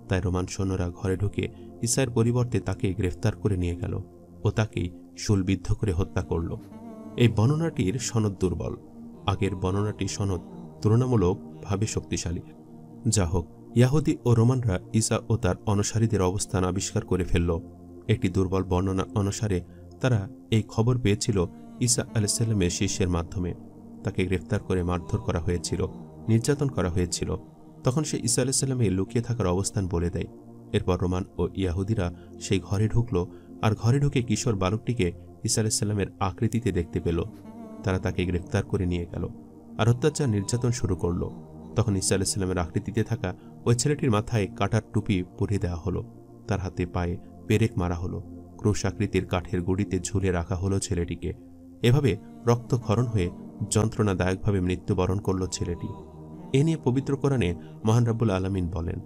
তাই রোমান সৈন্যরা ঘরে ঢুকে ঈসার পরিবর্তে তাকে গ্রেফতার করে নিয়ে গেল ও তাকেই শূলবিদ্ধ করে হত্যা করল। এই বর্ণনাটির সনদ দুর্বল। আগের বর্ণনাটির সনদ তুলনামূলকভাবে শক্তিশালী। যা হোক, ইয়াহুদি ও রোমানরা ঈসা ও তার অনুসারীদের অবস্থান আবিষ্কার করে ফেলল। একটি দুর্বল বর্ণনা অনুসারে তারা এই খবর পেয়েছিল ঈসা আলাইহিসসালামের শিষ্যের মাধ্যমে। তাকে গ্রেফতার করে মারধর করা হয়েছিল, নির্যাতন করা হয়েছিল। তখন সে ঈসা আলাইহিসসালামের লুকিয়ে থাকার অবস্থান বলে দেয়। এরপর রোমান ও ইয়াহুদিরা সেই ঘরে ঢুকল, আর ঘরে ঢুকে কিশোর বালকটিকে ঈসা আলাইহিসসালামের আকৃতিতে দেখতে পেল। তারা তাকে গ্রেফতার করে নিয়ে গেল আর অত্যাচার নির্যাতন শুরু করল। তখন ঈসা আলাইহিসসালামের আকৃতিতে থাকা ওই ছেলেটির মাথায় কাটার টুপি পরিয়ে দেওয়া হলো। তার হাতে পায়ে পেরেক মারা হলো। ক্রুশ আকৃতির কাঠের গুঁড়িতে ঝুলে রাখা হলো ছেলেটিকে। এভাবে রক্তক্ষরণ হয়ে যন্ত্রণাদায়কভাবে মৃত্যুবরণ করল ছেলেটি। এ নিয়ে পবিত্র কোরআনে মহান রাব্বুল আলামিন বলেন,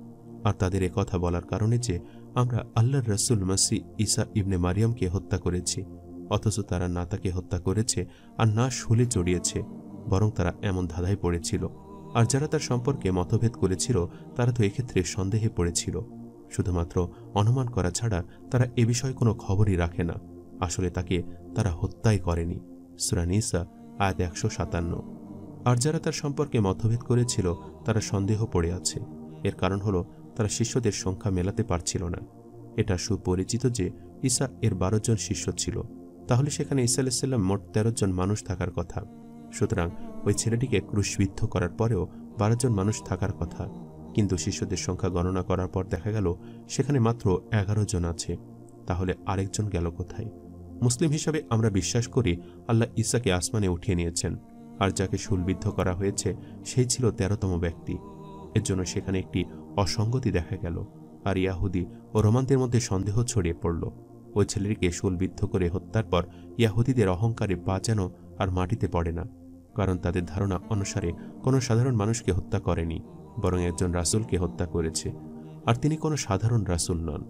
আর তাদের কথা বলার কারণে যে আমরা আল্লাহর রাসূল মাসিহ ঈসা ইবনে মারিয়ামকে হত্যা করেছি, অথচ তারা না তাকে হত্যা করেছে আর না শুলে চড়িয়েছে, বরং তারা এমন ধাঁধায় পড়েছিল। আর যারা তার সম্পর্কে মতভেদ করেছিল তারা তো এক্ষেত্রে সন্দেহে পড়েছিল। শুধুমাত্র অনুমান করা ছাড়া তারা এ বিষয়ে কোনো খবরই রাখে না। আসলে তাকে তারা হত্যাই করেনি। সূরা নিসা আয়াত 157। আর যারা তার সম্পর্কে মতভেদ করেছিল তারা সন্দেহ পড়ে আছে। এর কারণ হলো তারা শিষ্যদের সংখ্যা মেলাতে পারছিল না। এটা সুপরিচিত যে ঈসা এর 12 জন শিষ্য ছিল, তাহলে সেখানে ঈসা আলাইহিসসালাম মোট 13 জন মানুষ থাকার কথা। সুতরাং ওই ছেলেটিকে ক্রুশবিদ্ধ করার পরেও 12 জন মানুষ থাকার কথা, কিন্তু শিষ্যদের সংখ্যা গণনা করার পর দেখা গেল সেখানে মাত্র 11 জন আছে। তাহলে আরেকজন গেল কোথায়? মুসলিম হিসাবে আমরা বিশ্বাস করি আল্লাহ ঈসাকে আসমানে উঠিয়ে নিয়েছেন, আর যাকে শুলবিদ্ধ করা হয়েছে সেই ছিল 13তম ব্যক্তি। এর জন্য সেখানে একটি অসঙ্গতি দেখা গেল, আর ইয়াহুদি ও রোমানদের মধ্যে সন্দেহ ছড়িয়ে পড়ল। ওই ছেলেটিকে শুলবিদ্ধ করে হত্যার পর ইয়াহুদিদের অহংকারে পা যেন আর মাটিতে পড়ে না, কারণ তাদের ধারণা অনুসারে কোনো সাধারণ মানুষকে হত্যা করেনি, বরং একজন রাসূলকে হত্যা করেছে। আর তিনি কোনো সাধারণ রাসূল নন,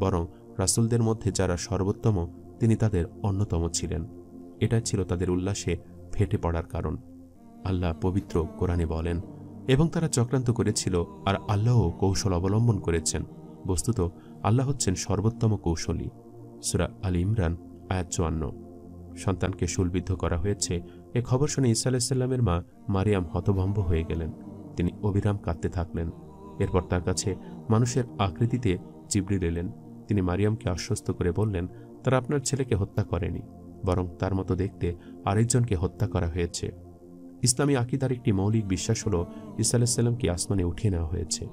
বরং রাসূলদের মধ্যে যারা সর্বোত্তম তিনি তাদের অন্যতম ছিলেন। এটাই ছিল তাদের উল্লাসে ফেটে পড়ার কারণ। আল্লাহ পবিত্র কোরআনে বলেন, এবং তারা চক্রান্ত করেছিল আর আল্লাহও কৌশল অবলম্বন করেছেন। বস্তুত আল্লাহ হচ্ছেন সর্বোত্তম কৌশলী। সূরা আল ইমরান আয়াত 54। সন্তানকে শুলবিদ্ধ করা হয়েছে এ খবর শুনে ঈসা আলাইহিস সালামের মা মারিয়াম হতভম্ব হয়ে গেলেন। তিনি অবিরাম কাঁদতে থাকলেন। এরপর তার কাছে মানুষের আকৃতিতে জিবরিল এলেন। তিনি মারিয়ামকে আশ্বস্ত করে বললেন, তারা আপনার ছেলেকে হত্যা করেনি, বরং তার মতো দেখতে আরেকজনকে হত্যা করা হয়েছে। ইসলামী আকিদার একটি মৌলিক বিশ্বাস হল ঈসা আলাইহিস সালামকে আসমানে উঠিয়ে নেওয়া হয়েছে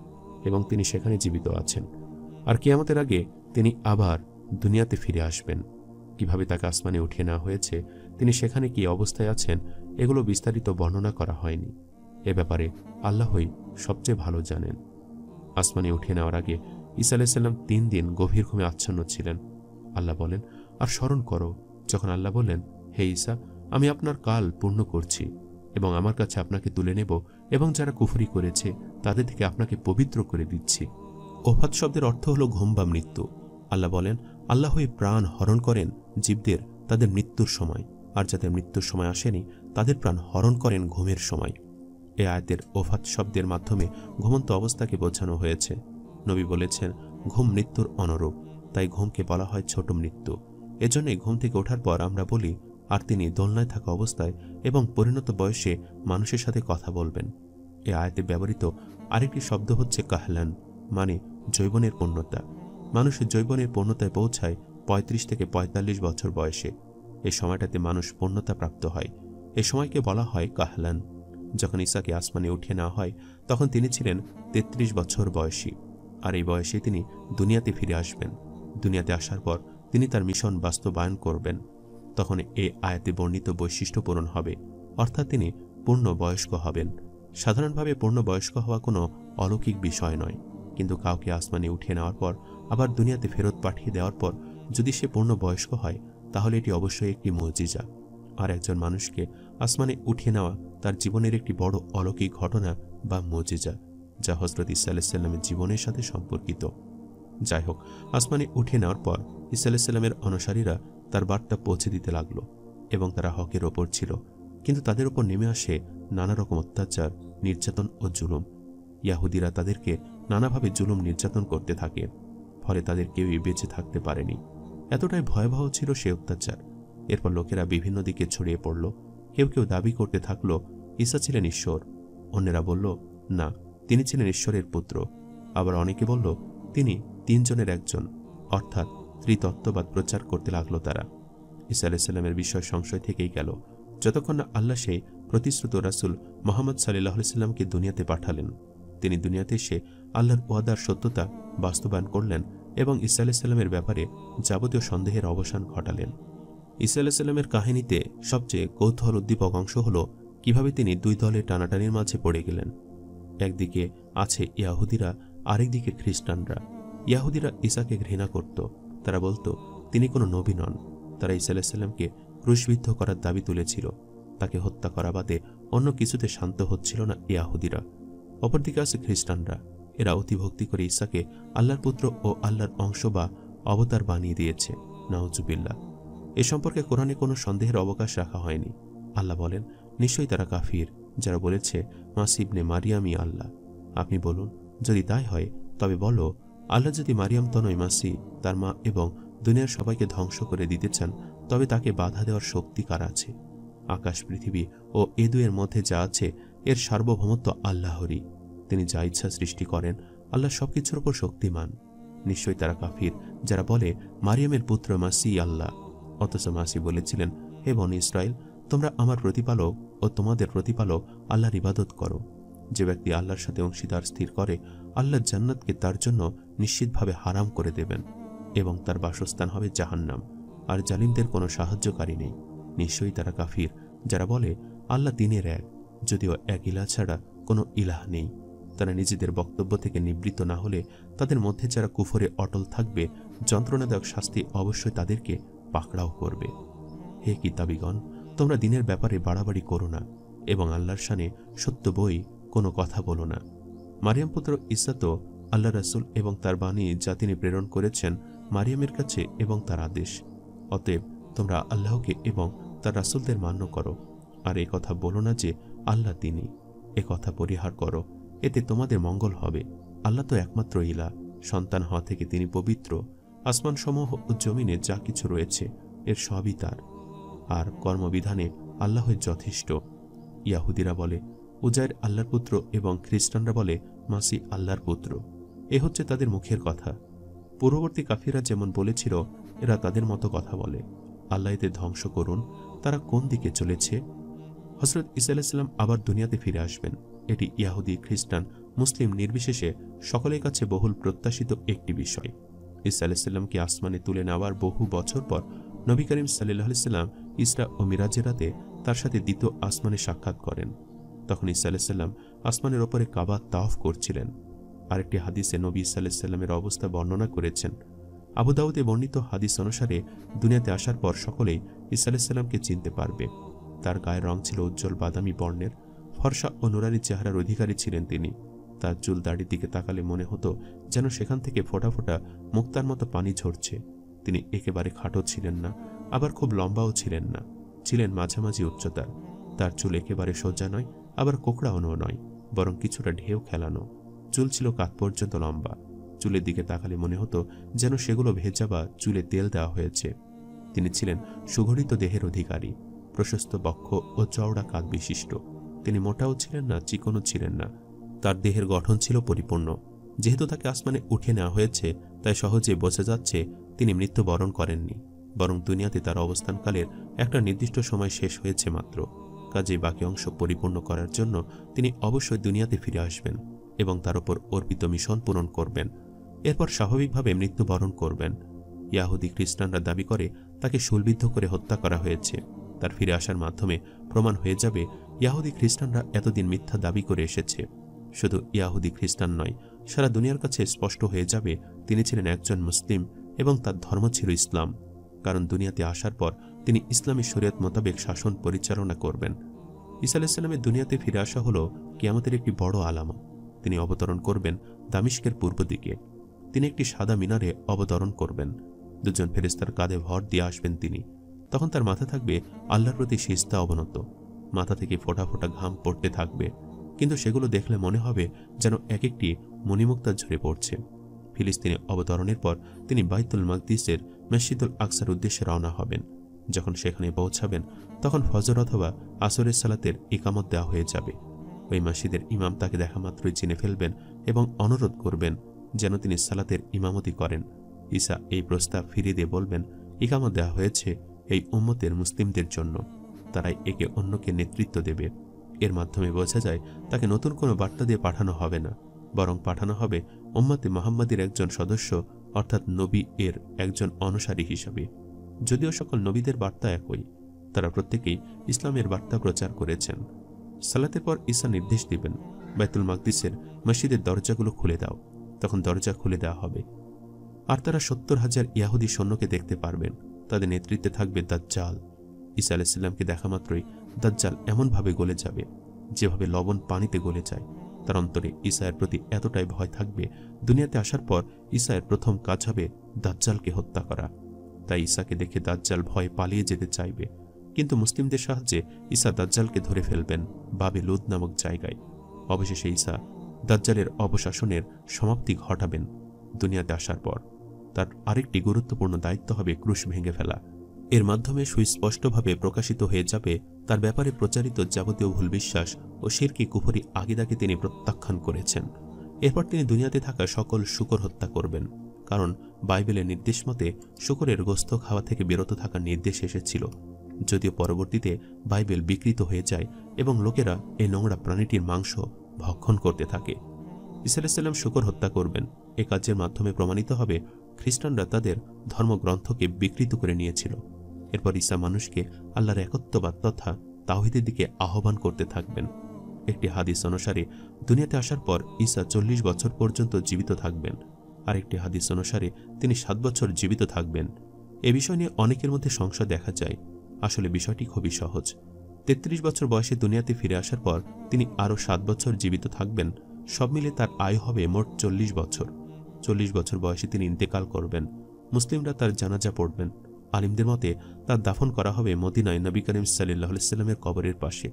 এবং তিনি সেখানে জীবিত আছেন, আর কিয়ামতের আগে তিনি আবার দুনিয়াতে ফিরে আসবেন। কিভাবে তাকে আসমানে উঠিয়ে নেওয়া হয়েছে, তিনি সেখানে কি অবস্থায় আছেন, এগুলো বিস্তারিত বর্ণনা করা হয়নি। এ ব্যাপারে আল্লাহই সবচেয়ে ভালো জানেন। আসমানে উঠিয়ে নেওয়ার আগে ঈসা আলাইহিস সালাম 3 দিন গভীর ঘুমে আচ্ছন্ন ছিলেন। আল্লাহ বলেন, আর স্মরণ করো যখন আল্লাহ বললেন, হে ঈসা, আমি আপনার কাল পূর্ণ করছি এবং আমার কাছে আপনাকে তুলে নেব এবং যারা কুফরি করেছে তাদের থেকে আপনাকে পবিত্র করে দিচ্ছি। ওফাত শব্দের অর্থ হল ঘুম বা মৃত্যু। আল্লাহ বলেন, আল্লাহই প্রাণ হরণ করেন জীবদের তাদের মৃত্যুর সময়, আর যাদের মৃত্যুর সময় আসেনি তাদের প্রাণ হরণ করেন ঘুমের সময়। এ আয়াতের ওফাত শব্দের মাধ্যমে ঘুমন্ত অবস্থাকে বোঝানো হয়েছে। নবী বলেছেন, ঘুম মৃত্যুর অনুরূপ, তাই ঘুমকে বলা হয় ছোট মৃত্যু। এজন্যই ঘুম থেকে ওঠার পর আমরা বলি, আর তিনি দোলনায় থাকা অবস্থায় এবং পরিণত বয়সে মানুষের সাথে কথা বলবেন। এ আয়াতে ব্যবহৃত আরেকটি শব্দ হচ্ছে কাহলান, মানে যৌবনের পূর্ণতা। মানুষের যৌবনের পূর্ণতায় পৌঁছায় 35 থেকে 45 বছর বয়সে। এই সময়টাতে মানুষ পূর্ণতা প্রাপ্ত হয়। এ সময়কে বলা হয় কাহলান। যখন ঈসাকে আসমানে উঠিয়ে নেওয়া হয় তখন তিনি ছিলেন 33 বছর বয়সী, আর এই বয়সে তিনি দুনিয়াতে ফিরে আসবেন। দুনিয়াতে আসার পর তিনি তার মিশন বাস্তবায়ন করবেন। তখন এই আয়াতে বর্ণিত বৈশিষ্ট্য পূরণ হবে, অর্থাৎ তিনি পূর্ণ বয়স্ক হবেন। সাধারণভাবে পূর্ণ বয়স্ক হওয়া কোনো অলৌকিক বিষয় নয়, কিন্তু কাউকে আসমানে উঠিয়ে নেওয়ার পর আবার দুনিয়াতে ফেরত পাঠিয়ে দেওয়ার পর যদি সে পূর্ণ বয়স্ক হয় তাহলে এটি অবশ্যই একটি মুজিজা। আর একজন মানুষকে আসমানে উঠিয়ে নেওয়া তার জীবনের একটি বড় অলৌকিক ঘটনা বা মুজিজা, যা হযরত ঈসা আলাইহিস সালামের জীবনের সাথে সম্পর্কিত। যাই হোক, আসমানে উঠিয়ে নেওয়ার পর ঈসা আলাইহিস সালামের অনুসারীরা তার বার্তা পৌঁছে দিতে লাগলো এবং তারা হকের ওপর ছিল, কিন্তু তাদের উপর নেমে আসে নানা রকম অত্যাচার, নির্যাতন ও জুলুম। ইয়াহুদিরা তাদেরকে নানাভাবে জুলুম নির্যাতন করতে থাকে, ফলে তাদের কেউই বেঁচে থাকতে পারেনি। এতটাই ভয়াবহ ছিল সে অত্যাচার। এরপর লোকেরা বিভিন্ন দিকে ছড়িয়ে পড়ল। কেউ কেউ দাবি করতে থাকলো ঈসা ছিলেন ঈশ্বর, অন্যেরা বলল না, তিনি ছিলেন ঈশ্বরের পুত্র। আবার অনেকে বলল তিনি 3 জনের একজন, অর্থাৎ ত্রিতত্ত্ববাদ প্রচার করতে লাগলো তারা। ঈসা আলাইহিস সালামের বিষয় সংশয় থেকেই গেল, যতক্ষণ না আল্লাহ সেই প্রতিশ্রুত রাসূল মুহাম্মদ সাল্লাল্লাহু আলাইহি সাল্লামকে দুনিয়াতে পাঠালেন। তিনি দুনিয়াতে এসে আল্লাহর ওয়াদার সত্যতা বাস্তবায়ন করলেন এবং ঈসা আলাইহিস সালামের ব্যাপারে যাবতীয় সন্দেহের অবসান ঘটালেন। ঈসা আলাইহিস সালামের কাহিনীতে সবচেয়ে কৌতূহল উদ্দীপক অংশ হল কিভাবে তিনি 2 দলের টানাটানির মাঝে পড়ে গেলেন। একদিকে আছে ইয়াহুদিরা, আরেকদিকে খ্রিস্টানরা। ইয়াহুদিরা ঈসাকে ঘৃণা করত। তারা বলতো তিনি কোনো নবী নন। তারা ঈসা আলাইহিস সালামকে ক্রুশবিদ্ধ করার দাবি তুলেছিল। তাকে হত্যা করা বাদে অন্য কিছুতে শান্ত হচ্ছিল না ইয়াহুদিরা। অপরদিকে আছে খ্রিস্টানরা। এরা অতিভক্তি করে ঈসাকে আল্লাহর পুত্র ও আল্লাহর অংশ বা অবতার বানিয়ে দিয়েছে। নাউজুবিল্লাহ। এ সম্পর্কে কোরআনে কোনো সন্দেহের অবকাশ রাখা হয়নি। আল্লাহ বলেন, নিশ্চয়ই তারা কাফির যারা বলেছে মাসিহ ইবনে মারিয়ামই আল্লাহ। আপনি বলুন, যদি তাই হয় তবে বলো, আল্লাহ যদি মারিয়াম তনয় মাসিহ তার মা এবং দুনিয়ার সবাইকে ধ্বংস করে দিতে চান তবে তাকে বাধা দেওয়ার শক্তি কার আছে? আকাশ, পৃথিবী ও এ দুয়ের মধ্যে যা আছে এর সার্বভৌমত্ব আল্লাহরই। তিনি যা ইচ্ছা সৃষ্টি করেন। আল্লাহ সবকিছুর উপর শক্তিমান। নিশ্চয়ই তারা কাফির যারা বলে মারিয়ামের পুত্র মাসিহ আল্লাহ, অথচ মাসিহ বলেছিলেন, হে বনী ইসরাইল, তোমরা আমার প্রতিপালক ও তোমাদের প্রতিপালক আল্লাহর ইবাদত করো। যে ব্যক্তি আল্লাহর সাথে অংশীদার স্থির করে আল্লাহ জান্নাতকে তার জন্য নিশ্চিতভাবে হারাম করে দেবেন এবং তার বাসস্থান হবে জাহান্নাম, আর জালিমদের কোনো সাহায্যকারী নেই। নিশ্চয়ই তারা কাফির যারা বলে আল্লাহ তিনের এক, যদিও এক ইলাহ ছাড়া কোনো ইলাহ নেই। তারা নিজেদের বক্তব্য থেকে নিবৃত্ত না হলে তাদের মধ্যে যারা কুফরে অটল থাকবে, যন্ত্রণাদায়ক শাস্তি অবশ্যই তাদেরকে পাকড়াও করবে। হে কিতাবীগণ, তোমরা দিনের ব্যাপারে বাড়াবাড়ি করো না এবং আল্লাহর শানে সত্য বই কোনো কথা বলো না। মারিয়াম পুত্র ঈসা তো আল্লাহ রাসূল এবং তার বাণী যা তিনি প্রেরণ করেছেন মারিয়ামের কাছে এবং তার আদেশ। অতএব তোমরা আল্লাহকে এবং তার রাসূলদের মান্য করো, আর এ কথা বলো না যে আল্লাহ তিনি। এ কথা পরিহার করো, এতে তোমাদের মঙ্গল হবে। আল্লাহ তো একমাত্র ইলাহ, সন্তান হওয়া থেকে তিনি পবিত্র। আসমানসমূহ ও জমিনে যা কিছু রয়েছে এর সবই তার, আর কর্মবিধানে আল্লাহই যথেষ্ট। ইয়াহুদিরা বলে উজাইর আল্লাহর পুত্র এবং খ্রিস্টানরা বলে মাসিহ আল্লাহর পুত্র। এ হচ্ছে তাদের মুখের কথা। পূর্ববর্তী কাফিরা যেমন বলেছিল, এরা তাদের মতো কথা বলে। আল্লাহ এদের ধ্বংস করুন, তারা কোন দিকে চলেছে। হযরত ঈসা আলাইহিস সালাম আবার দুনিয়াতে ফিরে আসবেন। এটি ইয়াহুদি, খ্রিস্টান, মুসলিম নির্বিশেষে সকলের কাছে বহুল প্রত্যাশিত একটি বিষয়। ঈসা আলাইহিস সালামকে আসমানে তুলে নেওয়ার বহু বছর পর নবী করিম সাল্লাল্লাহু আলাইহি সাল্লাম ইসরা ও মিরাজের রাতে তার সাথে দ্বিতীয় আসমানে সাক্ষাৎ করেন। তখন ঈসা আলাইহিস সালাম আসমানের ওপরে কাবা তাওয়াফ করছিলেন। আরেকটি হাদিসে নবী ঈসা আলাইহিস সালামের অবস্থা বর্ণনা করেছেন। আবু দাউদে বর্ণিত হাদিস অনুসারে দুনিয়াতে আসার পর সকলেই ঈসা আলাইহিস সালামকে চিনতে পারবে। তার গায়ের রং ছিল উজ্জ্বল বাদামি বর্ণের, ফর্সা ও নুরানি চেহারার অধিকারী ছিলেন তিনি। তার চুল দাড়ির দিকে তাকালে মনে হতো যেন সেখান থেকে ফোঁটা ফোঁটা মুক্তার মতো পানি ঝরছে। তিনি একেবারে খাটো ছিলেন না, আবার খুব লম্বাও ছিলেন না, ছিলেন মাঝামাঝি উচ্চতার। তার চুল একেবারে সোজা নয়, আবার কোকড়াও নয়, বরং কিছুটা ঢেউ খেলানো। চুল ছিল কাঁধ পর্যন্ত লম্বা। চুলের দিকে তাকালে মনে হতো যেন সেগুলো ভেজা বা চুলে তেল দেওয়া হয়েছে। তিনি ছিলেন সুগঠিত দেহের অধিকারী, প্রশস্ত বক্ষ ও চওড়া কাঁধ বিশিষ্ট। তিনি মোটাও ছিলেন না, চিকনও ছিলেন না। তার দেহের গঠন ছিল পরিপূর্ণ। যেহেতু তাকে আসমানে উঠিয়ে নেওয়া হয়েছে, তাই সহজে বোঝা যাচ্ছে তিনি মৃত্যুবরণ করেননি, বরং দুনিয়াতে তার অবস্থানকালের একটা নির্দিষ্ট সময় শেষ হয়েছে মাত্র। কাজেই বাকি অংশ পরিপূর্ণ করার জন্য তিনি অবশ্যই দুনিয়াতে ফিরে আসবেন এবং তার উপর অর্পিত মিশন পূরণ করবেন। এরপর স্বাভাবিকভাবে মৃত্যুবরণ করবেন। ইয়াহুদি, খ্রিস্টানরা দাবি করে তাকে শূলবিদ্ধ করে হত্যা করা হয়েছে। তার ফিরে আসার মাধ্যমে প্রমাণ হয়ে যাবে ইয়াহুদি, খ্রিস্টানরা এতদিন মিথ্যা দাবি করে এসেছে। শুধু ইয়াহুদি, খ্রিস্টান নয়, সারা দুনিয়ার কাছে স্পষ্ট হয়ে যাবে তিনি ছিলেন একজন মুসলিম এবং তার ধর্ম ছিল ইসলাম। কারণ দুনিয়াতে আসার পর তিনি ইসলামী শরীয়ত মোতাবেক শাসন পরিচালনা করবেন। ঈসা আলাইহিস সালামের দুনিয়াতে ফিরে আসা হলো কিয়ামতের একটি বড় আলামত। তিনি অবতরণ করবেন দামিশকের পূর্ব দিকে। তিনি একটি সাদা মিনারে অবতরণ করবেন। দুজন ফেরেশতার কাঁধে ভর দিয়ে আসবেন তিনি। তখন তার মাথা থাকবে আল্লাহর প্রতি সিজদা অবনত। মাথা থেকে ফোঁটা ফোঁটা ঘাম পড়তে থাকবে, কিন্তু সেগুলো দেখলে মনে হবে যেন এক একটি মণিমুক্তা ঝরে পড়ছে। ফিলিস্তিনে অবতরণের পর তিনি বাইতুল মাকদিসের মসজিদুল আকসার উদ্দেশ্যে রওনা হবেন। যখন সেখানে পৌঁছাবেন তখন ফজর অথবা আসরের সালাতের ইকামত দেওয়া হয়ে যাবে। ওই মসজিদের ইমাম তাকে দেখা মাত্রই চিনে ফেলবেন এবং অনুরোধ করবেন যেন তিনি সালাতের ইমামতি করেন। ঈসা এই প্রস্তাব ফিরিয়ে দিয়ে বলবেন, ইকামত দেওয়া হয়েছে এই উম্মতের মুসলিমদের জন্য, তারাই একে অন্যকে নেতৃত্ব দেবে। এর মাধ্যমে বোঝা যায় তাকে নতুন কোনো বার্তা দিয়ে পাঠানো হবে না, বরং পাঠানো হবে উম্মতে মুহাম্মাদের একজন সদস্য, অর্থাৎ নবী এর একজন অনুসারী হিসাবে। যদিও সকল নবীদের বার্তা একই, তারা প্রত্যেকেই ইসলামের বার্তা প্রচার করেছেন। সালাতের পর ঈসা নির্দেশ দিবেন, বাইতুল মাকদিসের মসজিদের দরজাগুলো খুলে দাও। তখন দরজা খুলে দেওয়া হবে, আর তারা 70,000 ইয়াহুদি সৈন্যকে দেখতে পারবেন। তাদের নেতৃত্বে থাকবে দাজ্জাল। ঈসা আলাইহিস সালামকে দেখা মাত্রই দাজ্জাল এমনভাবে গলে যাবে যেভাবে লবণ পানিতে গলে যায়। তার অন্তরে ঈসার প্রতি এতটাই ভয় থাকবে, দুনিয়াতে আসার পর ঈসার প্রথম কাজ হবে দাজ্জালকে হত্যা করা। তাই ঈসাকে দেখে দাজ্জাল ভয়ে পালিয়ে যেতে চাইবে, কিন্তু মুসলিমদের সাহায্যে ঈসা দাজ্জালকে ধরে ফেলবেন বাবে লুদ নামক জায়গায়। অবশেষে ঈসা দাজ্জালের অবশাসনের সমাপ্তি ঘটাবেন। দুনিয়াতে আসার পর তার আরেকটি গুরুত্বপূর্ণ দায়িত্ব হবে ক্রুশ ভেঙে ফেলা। এর মাধ্যমে সুস্পষ্টভাবে প্রকাশিত হয়ে যাবে তার ব্যাপারে প্রচারিত যাবতীয় ভুল বিশ্বাস ও শিরকি কুফরি আকীদাকে তিনি প্রত্যাখ্যান করেছেন। এরপর তিনি দুনিয়াতে থাকা সকল শূকর হত্যা করবেন, কারণ বাইবেলের নির্দেশ মতে শূকরের গোশত খাওয়া থেকে বিরত থাকার নির্দেশ এসেছিল। যদিও পরবর্তীতে বাইবেল বিকৃত হয়ে যায় এবং লোকেরা এই নোংরা প্রাণীটির মাংস ভক্ষণ করতে থাকে। ঈসা আলাইহিস সালাম শূকর হত্যা করবেন। এ কাজের মাধ্যমে প্রমাণিত হবে খ্রিস্টানরা তাদের ধর্মগ্রন্থকে বিকৃত করে নিয়েছিল। এরপর ঈসা মানুষকে আল্লাহর একত্ববাদ তথা তাওহীদের দিকে আহ্বান করতে থাকবেন। একটি হাদিস অনুসারে দুনিয়াতে আসার পর ঈসা 40 বছর পর্যন্ত জীবিত থাকবেন, আর একটি হাদিস অনুসারে তিনি 7 বছর জীবিত থাকবেন। এ বিষয় নিয়ে অনেকের মধ্যে সংশয় দেখা যায়। আসলে বিষয়টি খুবই সহজ। 33 বছর বয়সে দুনিয়াতে ফিরে আসার পর তিনি আরও 7 বছর জীবিত থাকবেন। সব মিলে তার আয়ু হবে মোট 40 বছর। 40 বছর বয়সে তিনি ইন্তেকাল করবেন। মুসলিমরা তার জানাজা পড়বেন। আলিমদের মতে তার দাফন করা হবে মদিনায় নবী করিম সাল্লাল্লাহু আলাইহি সাল্লামের কবরের পাশে।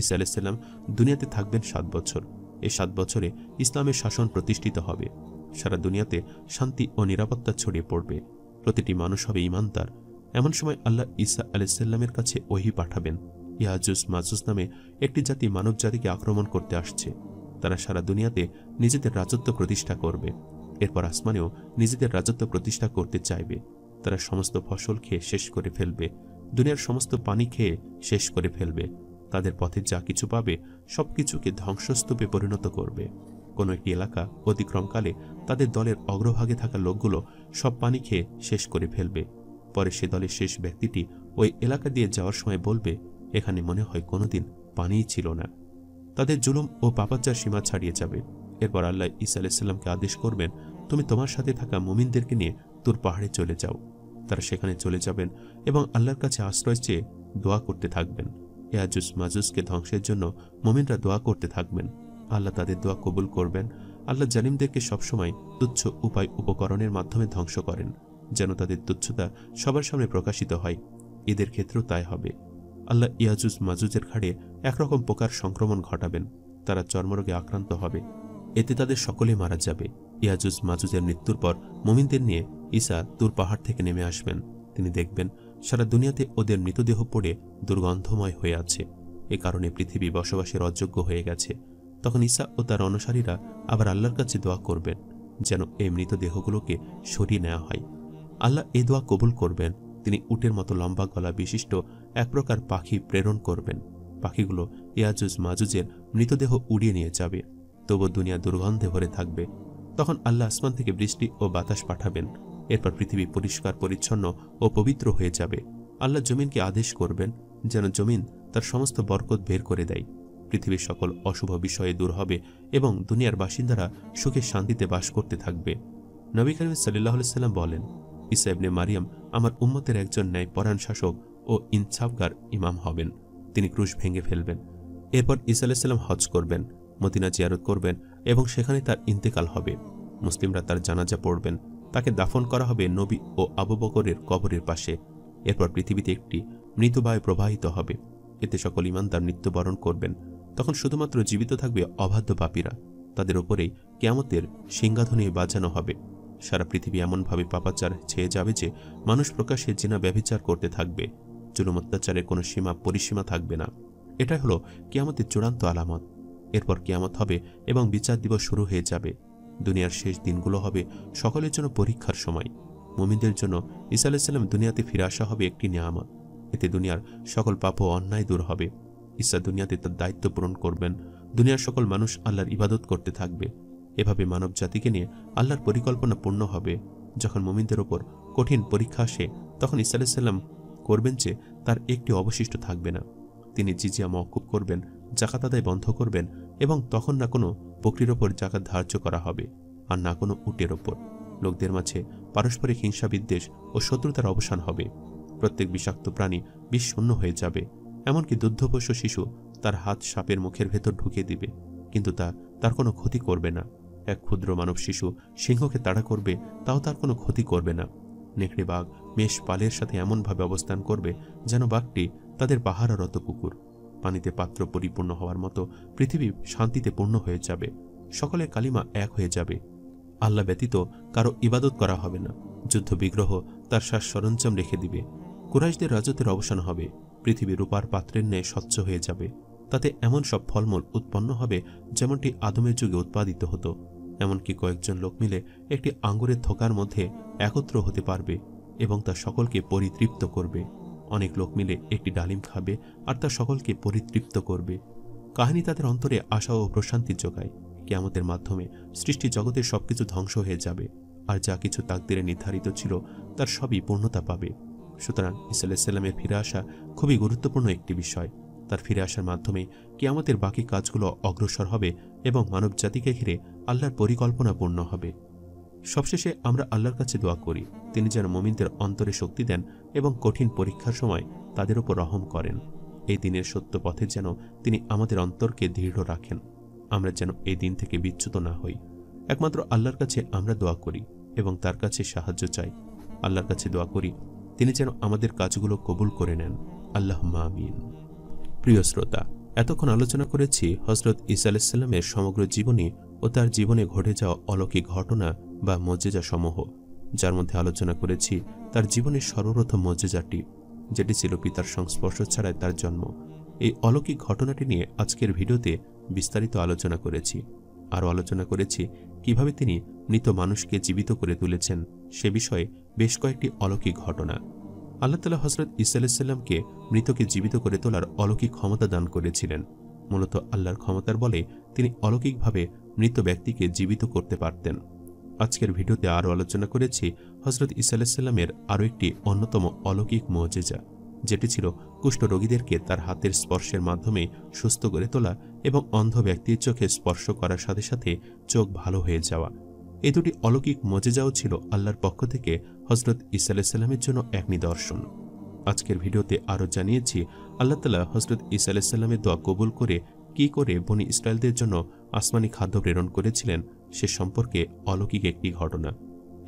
ঈসা আলাইহিস সালাম দুনিয়াতে থাকবেন 7 বছর। এই 7 বছরে ইসলামের শাসন প্রতিষ্ঠিত হবে। সারা দুনিয়াতে শান্তি ও নিরাপত্তা ছড়িয়ে পড়বে। প্রতিটি মানুষ হবে ঈমানদার। এমন সময় আল্লাহ ঈসা আলাইহিস সালামের কাছে ওহী পাঠাবেন। ইয়াজুজ মাজুজ নামে একটি জাতি মানব জাতিকে আক্রমণ করতে আসছে। তারা সারা দুনিয়াতে নিজেদের রাজত্ব প্রতিষ্ঠা করবে। এরপর আসমানেও নিজেদের রাজত্ব প্রতিষ্ঠা করতে চাইবে। তারা সমস্ত ফসল খেয়ে শেষ করে ফেলবে, দুনিয়ার সমস্ত পানি খেয়ে শেষ করে ফেলবে। তাদের পথে যা কিছু পাবে সবকিছুকে ধ্বংসস্তূপে পরিণত করবে। কোনো একটি এলাকা অতিক্রমকালে তাদের দলের অগ্রভাগে থাকা লোকগুলো সব পানি খেয়ে শেষ করে ফেলবে। পরে সে দলের শেষ ব্যক্তিটি ওই এলাকা দিয়ে যাওয়ার সময় বলবে, এখানে মনে হয় কোনোদিন পানিই ছিল না। তাদের জুলুম ও পাপাচার সীমা ছাড়িয়ে যাবে। এরপর আল্লাহ ঈসা আলাইহিস সালামকে আদেশ করবেন, তুমি তোমার সাথে থাকা মুমিনদেরকে নিয়ে তুর পাহাড়ে চলে যাও। তারা সেখানে চলে যাবেন এবং আল্লাহর কাছে আশ্রয় চেয়ে দোয়া করতে থাকবেন। ইয়াজুজ মাজুজকে ধ্বংসের জন্য মুমিনরা দোয়া করতে থাকবেন। আল্লাহ তাদের দোয়া কবুল করবেন। আল্লাহ জালিমদেরকে সবসময় তুচ্ছ উপায় উপকরণের মাধ্যমে ধ্বংস করেন, যেন তাদের তুচ্ছতা সবার সামনে প্রকাশিত হয়। এদের ক্ষেত্রেও তাই হবে। আল্লাহ ইয়াজুজ মাজুজের ঘাড়ে একরকম পোকার সংক্রমণ ঘটাবেন। তারা চর্মরোগে আক্রান্ত হবে। এতে তাদের সকলে মারা যাবে। ইয়াজুজ মাজুজের মৃত্যুর পর মুমিনদের নিয়ে ঈসা তুর পাহাড় থেকে নেমে আসবেন। তিনি দেখবেন সারা দুনিয়াতে ওদের মৃতদেহ পড়ে দুর্গন্ধময় হয়ে আছে। এ কারণে পৃথিবী বসবাসের অযোগ্য হয়ে গেছে। তখন ঈসা ও তার অনুসারীরা আবার আল্লাহর কাছে দোয়া করবেন যেন এই মৃতদেহগুলোকে সরিয়ে নেওয়া হয়। আল্লাহ এই দোয়া কবুল করবেন। তিনি উটের মতো লম্বা গলা বিশিষ্ট এক প্রকার পাখি প্রেরণ করবেন। পাখিগুলো ইয়াজুজ মাজুজের মৃতদেহ উড়িয়ে নিয়ে যাবে। তবু দুনিয়া দুর্গন্ধে ভরে থাকবে। তখন আল্লাহ আসমান থেকে বৃষ্টি ও বাতাস পাঠাবেন। এরপর পৃথিবী পরিষ্কার পরিচ্ছন্ন ও পবিত্র হয়ে যাবে। আল্লাহ জমিনকে আদেশ করবেন যেন জমিন তার সমস্ত বরকত বের করে দেয়। পৃথিবীর সকল অশুভ বিষয়ে দূর হবে এবং দুনিয়ার বাসিন্দারা সুখে শান্তিতে বাস করতে থাকবে। নবী করিম সাল্লাল্লাহু আলাইহি সাল্লাম বলেন, ঈসা ইবনে মারিয়াম আমার উম্মতের একজন ন্যায়পরায়ণ শাসক ও ইনসাফগার ইমাম হবেন। তিনি ক্রুশ ভেঙে ফেলবেন। এরপর ঈসা আলাইহিস সালাম হজ করবেন, মদিনা জিয়ারত করবেন এবং সেখানে তার ইন্তেকাল হবে। মুসলিমরা তার জানাজা পড়বেন। তাকে দাফন করা হবে নবী ও আবু বকরের কবরের পাশে। এরপর পৃথিবীতে একটি মৃতবায়ু প্রবাহিত হবে। এতে সকল ঈমানদার মৃত্যুবরণ করবেন। তখন শুধুমাত্র জীবিত থাকবে অবাধ্য পাপীরা। তাদের ওপরেই কিয়ামতের সিংহাসনে বাজানো হবে। সারা পৃথিবী এমনভাবে পাপাচার ছেয়ে যাবে যে মানুষ প্রকাশ্যে জিনা ব্যভিচার করতে থাকবে। জুলুম অত্যাচারের কোনো সীমা পরিসীমা থাকবে না। এটাই হলো কিয়ামতের চূড়ান্ত আলামত। এরপর কিয়ামত হবে এবং বিচার দিবস শুরু হয়ে যাবে। দুনিয়ার শেষ দিনগুলো হবে সকলের জন্য পরীক্ষার সময়। মুমিনদের জন্য ঈসা আলাইহিস সালাম দুনিয়াতে ফিরে আসা হবে একটি নিয়ামত। এতে দুনিয়ার সকল পাপ ও অন্যায় দূর হবে। ঈসা দুনিয়াতে তার দায়িত্ব পূরণ করবেন। দুনিয়ার সকল মানুষ আল্লাহর ইবাদত করতে থাকবে। এভাবে মানব জাতিকে নিয়ে আল্লাহর পরিকল্পনা পূর্ণ হবে। যখন মুমিনদের ওপর কঠিন পরীক্ষা আসে তখন ঈসা আলাইহিস সালাম করবেন যে তার একটি অবশিষ্ট থাকবে না। তিনি জিজিয়া মওকুফ করবেন, জাকাত আদায় বন্ধ করবেন এবং তখন না কোনো বকরির ওপর জাকাত ধার্য করা হবে আর না কোনো উটের ওপর। লোকদের মাঝে পারস্পরিক হিংসা বিদ্বেষ ও শত্রুতার অবসান হবে। প্রত্যেক বিষাক্ত প্রাণী বিষ শূন্য হয়ে যাবে। এমনকি দুগ্ধপোষ্য শিশু তার হাত সাপের মুখের ভেতর ঢুকিয়ে দিবে, কিন্তু তা তার কোনো ক্ষতি করবে না। এক ক্ষুদ্র মানব শিশু সিংহকে তাড়া করবে, তাও তার কোনো ক্ষতি করবে না। নেকড়ে বাঘ মেষ পালের সাথে এমনভাবে অবস্থান করবে যেন বাঘটি তাদের পাহারারত কুকুর। পানিতে পাত্র পরিপূর্ণ হওয়ার মতো পৃথিবী শান্তিতে পূর্ণ হয়ে যাবে। সকলের কালিমা এক হয়ে যাবে। আল্লাহ ব্যতীত কারো ইবাদত করা হবে না। যুদ্ধ বিগ্রহ তার শ্বাস সরঞ্জাম রেখে দিবে। কুরাইশদের রাজত্বের অবসান হবে। পৃথিবী রূপার পাত্রের ন্যায় স্বচ্ছ হয়ে যাবে। তাতে এমন সব ফলমূল উৎপন্ন হবে যেমনটি আদমের যুগে উৎপাদিত হতো। এমনকি কয়েকজন লোক মিলে একটি আঙ্গুরের থোকার মধ্যে একত্র হতে পারবে এবং তা সকলকে পরিতৃপ্ত করবে। অনেক লোক মিলে একটি ডালিম খাবে আর তা সকলকে পরিতৃপ্ত করবে। কাহিনী তাদের অন্তরে আশা ও প্রশান্তি যোগায়। কিয়ামতের মাধ্যমে সৃষ্টি জগতের সবকিছু ধ্বংস হয়ে যাবে আর যা কিছু তাকদিরে নির্ধারিত ছিল তার সবই পূর্ণতা পাবে। সুতরাং ঈসা আলাইহিস সালামের ফিরে আসা খুবই গুরুত্বপূর্ণ একটি বিষয়। তার ফিরে আসার মাধ্যমে কিয়ামতের বাকি কাজগুলো অগ্রসর হবে এবং মানবজাতিকে ঘিরে আল্লাহর পরিকল্পনা পূর্ণ হবে। সবশেষে আমরা আল্লাহর কাছে দোয়া করি তিনি যেন মুমিনদের অন্তরে শক্তি দেন এবং কঠিন পরীক্ষার সময় তাদের উপর রহম করেন। এই দিনের সত্য পথে যেন তিনি আমাদের অন্তরকে দৃঢ় রাখেন, আমরা যেন এই দিন থেকে বিচ্যুত না হই। একমাত্র আল্লাহর কাছে আমরা দোয়া করি এবং তার কাছে সাহায্য চাই। আল্লাহর কাছে দোয়া করি তিনি যেন আমাদের কাজগুলো কবুল করে নেন। আল্লাহুম্মা আমিন। প্রিয় শ্রোতা, এতক্ষণ আলোচনা করেছি হযরত ঈসা আলাইহিস সালামের সমগ্র জীবনী ও তার জীবনে ঘটে যাওয়া অলৌকিক ঘটনা বা মুজিজা সমূহ, যার মধ্যে আলোচনা করেছি তার জীবনের সর্বপ্রথম মুজিজাটি, যেটি ছিল পিতার সংস্পর্শ ছাড়াই তার জন্ম। এই অলৌকিক ঘটনাটি নিয়ে আজকের ভিডিওতে বিস্তারিত আলোচনা করেছি। আরও আলোচনা করেছি কিভাবে তিনি মৃত মানুষকে জীবিত করে তুলেছেন, সে বিষয়ে বেশ কয়েকটি অলৌকিক ঘটনা। আল্লাহ তাআলা হযরত ঈসা আলাইহিস সালামকে মৃতকে জীবিত করে তোলার অলৌকিক ক্ষমতা দান করেছিলেন। মূলত আল্লাহর ক্ষমতার বলে তিনি অলৌকিকভাবে মৃত ব্যক্তিকে জীবিত করতে পারতেন। আজকের ভিডিওতে আরও আলোচনা করেছি হযরত ঈসা আলাইহিস সালামের আরও একটি অন্যতম অলৌকিক মুজিজা, যেটি ছিল কুষ্ঠরোগীদেরকে তার হাতের স্পর্শের মাধ্যমে সুস্থ করে তোলা এবং অন্ধ ব্যক্তির চোখে স্পর্শ করার সাথে সাথে চোখ ভালো হয়ে যাওয়া। এই দুটি অলৌকিক মুজিজাও ছিল আল্লাহর পক্ষ থেকে হযরত ঈসা আলাইহিস সালামের জন্য এক নিদর্শন। আজকের ভিডিওতে আরও জানিয়েছি আল্লাহ তাআলা হযরত ঈসা আলাইহিস সালামের দোয়া কবুল করে কি করে বনি ইসরায়েলদের জন্য আসমানি খাদ্য প্রেরণ করেছিলেন সে সম্পর্কে অলৌকিক একটি ঘটনা।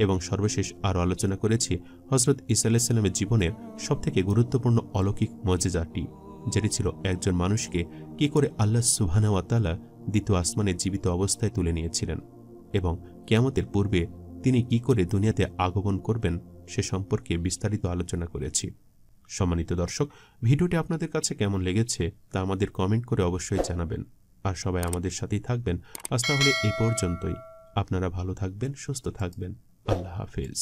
এবং সর্বশেষ আরও আলোচনা করেছি হযরত ঈসা আলাইহিস সালামের জীবনের সবথেকে গুরুত্বপূর্ণ অলৌকিক মুজিজাটি, যেটি ছিল একজন মানুষকে কি করে আল্লাহ সুবহানাহু ওয়া তাআলা দ্বিতীয় আসমানে জীবিত অবস্থায় তুলে নিয়েছিলেন এবং কিয়ামতের পূর্বে তিনি কি করে দুনিয়াতে আগমন করবেন সে সম্পর্কে বিস্তারিত আলোচনা করেছি। সম্মানিত দর্শক, ভিডিওটি আপনাদের কাছে কেমন লেগেছে তা আমাদের কমেন্ট করে অবশ্যই জানাবেন। আর সবাই আমাদের সাথেই থাকবেন। আজ তাহলে এই পর্যন্তই। আপনারা ভালো থাকবেন, সুস্থ থাকবেন। আল্লাহ হাফেজ।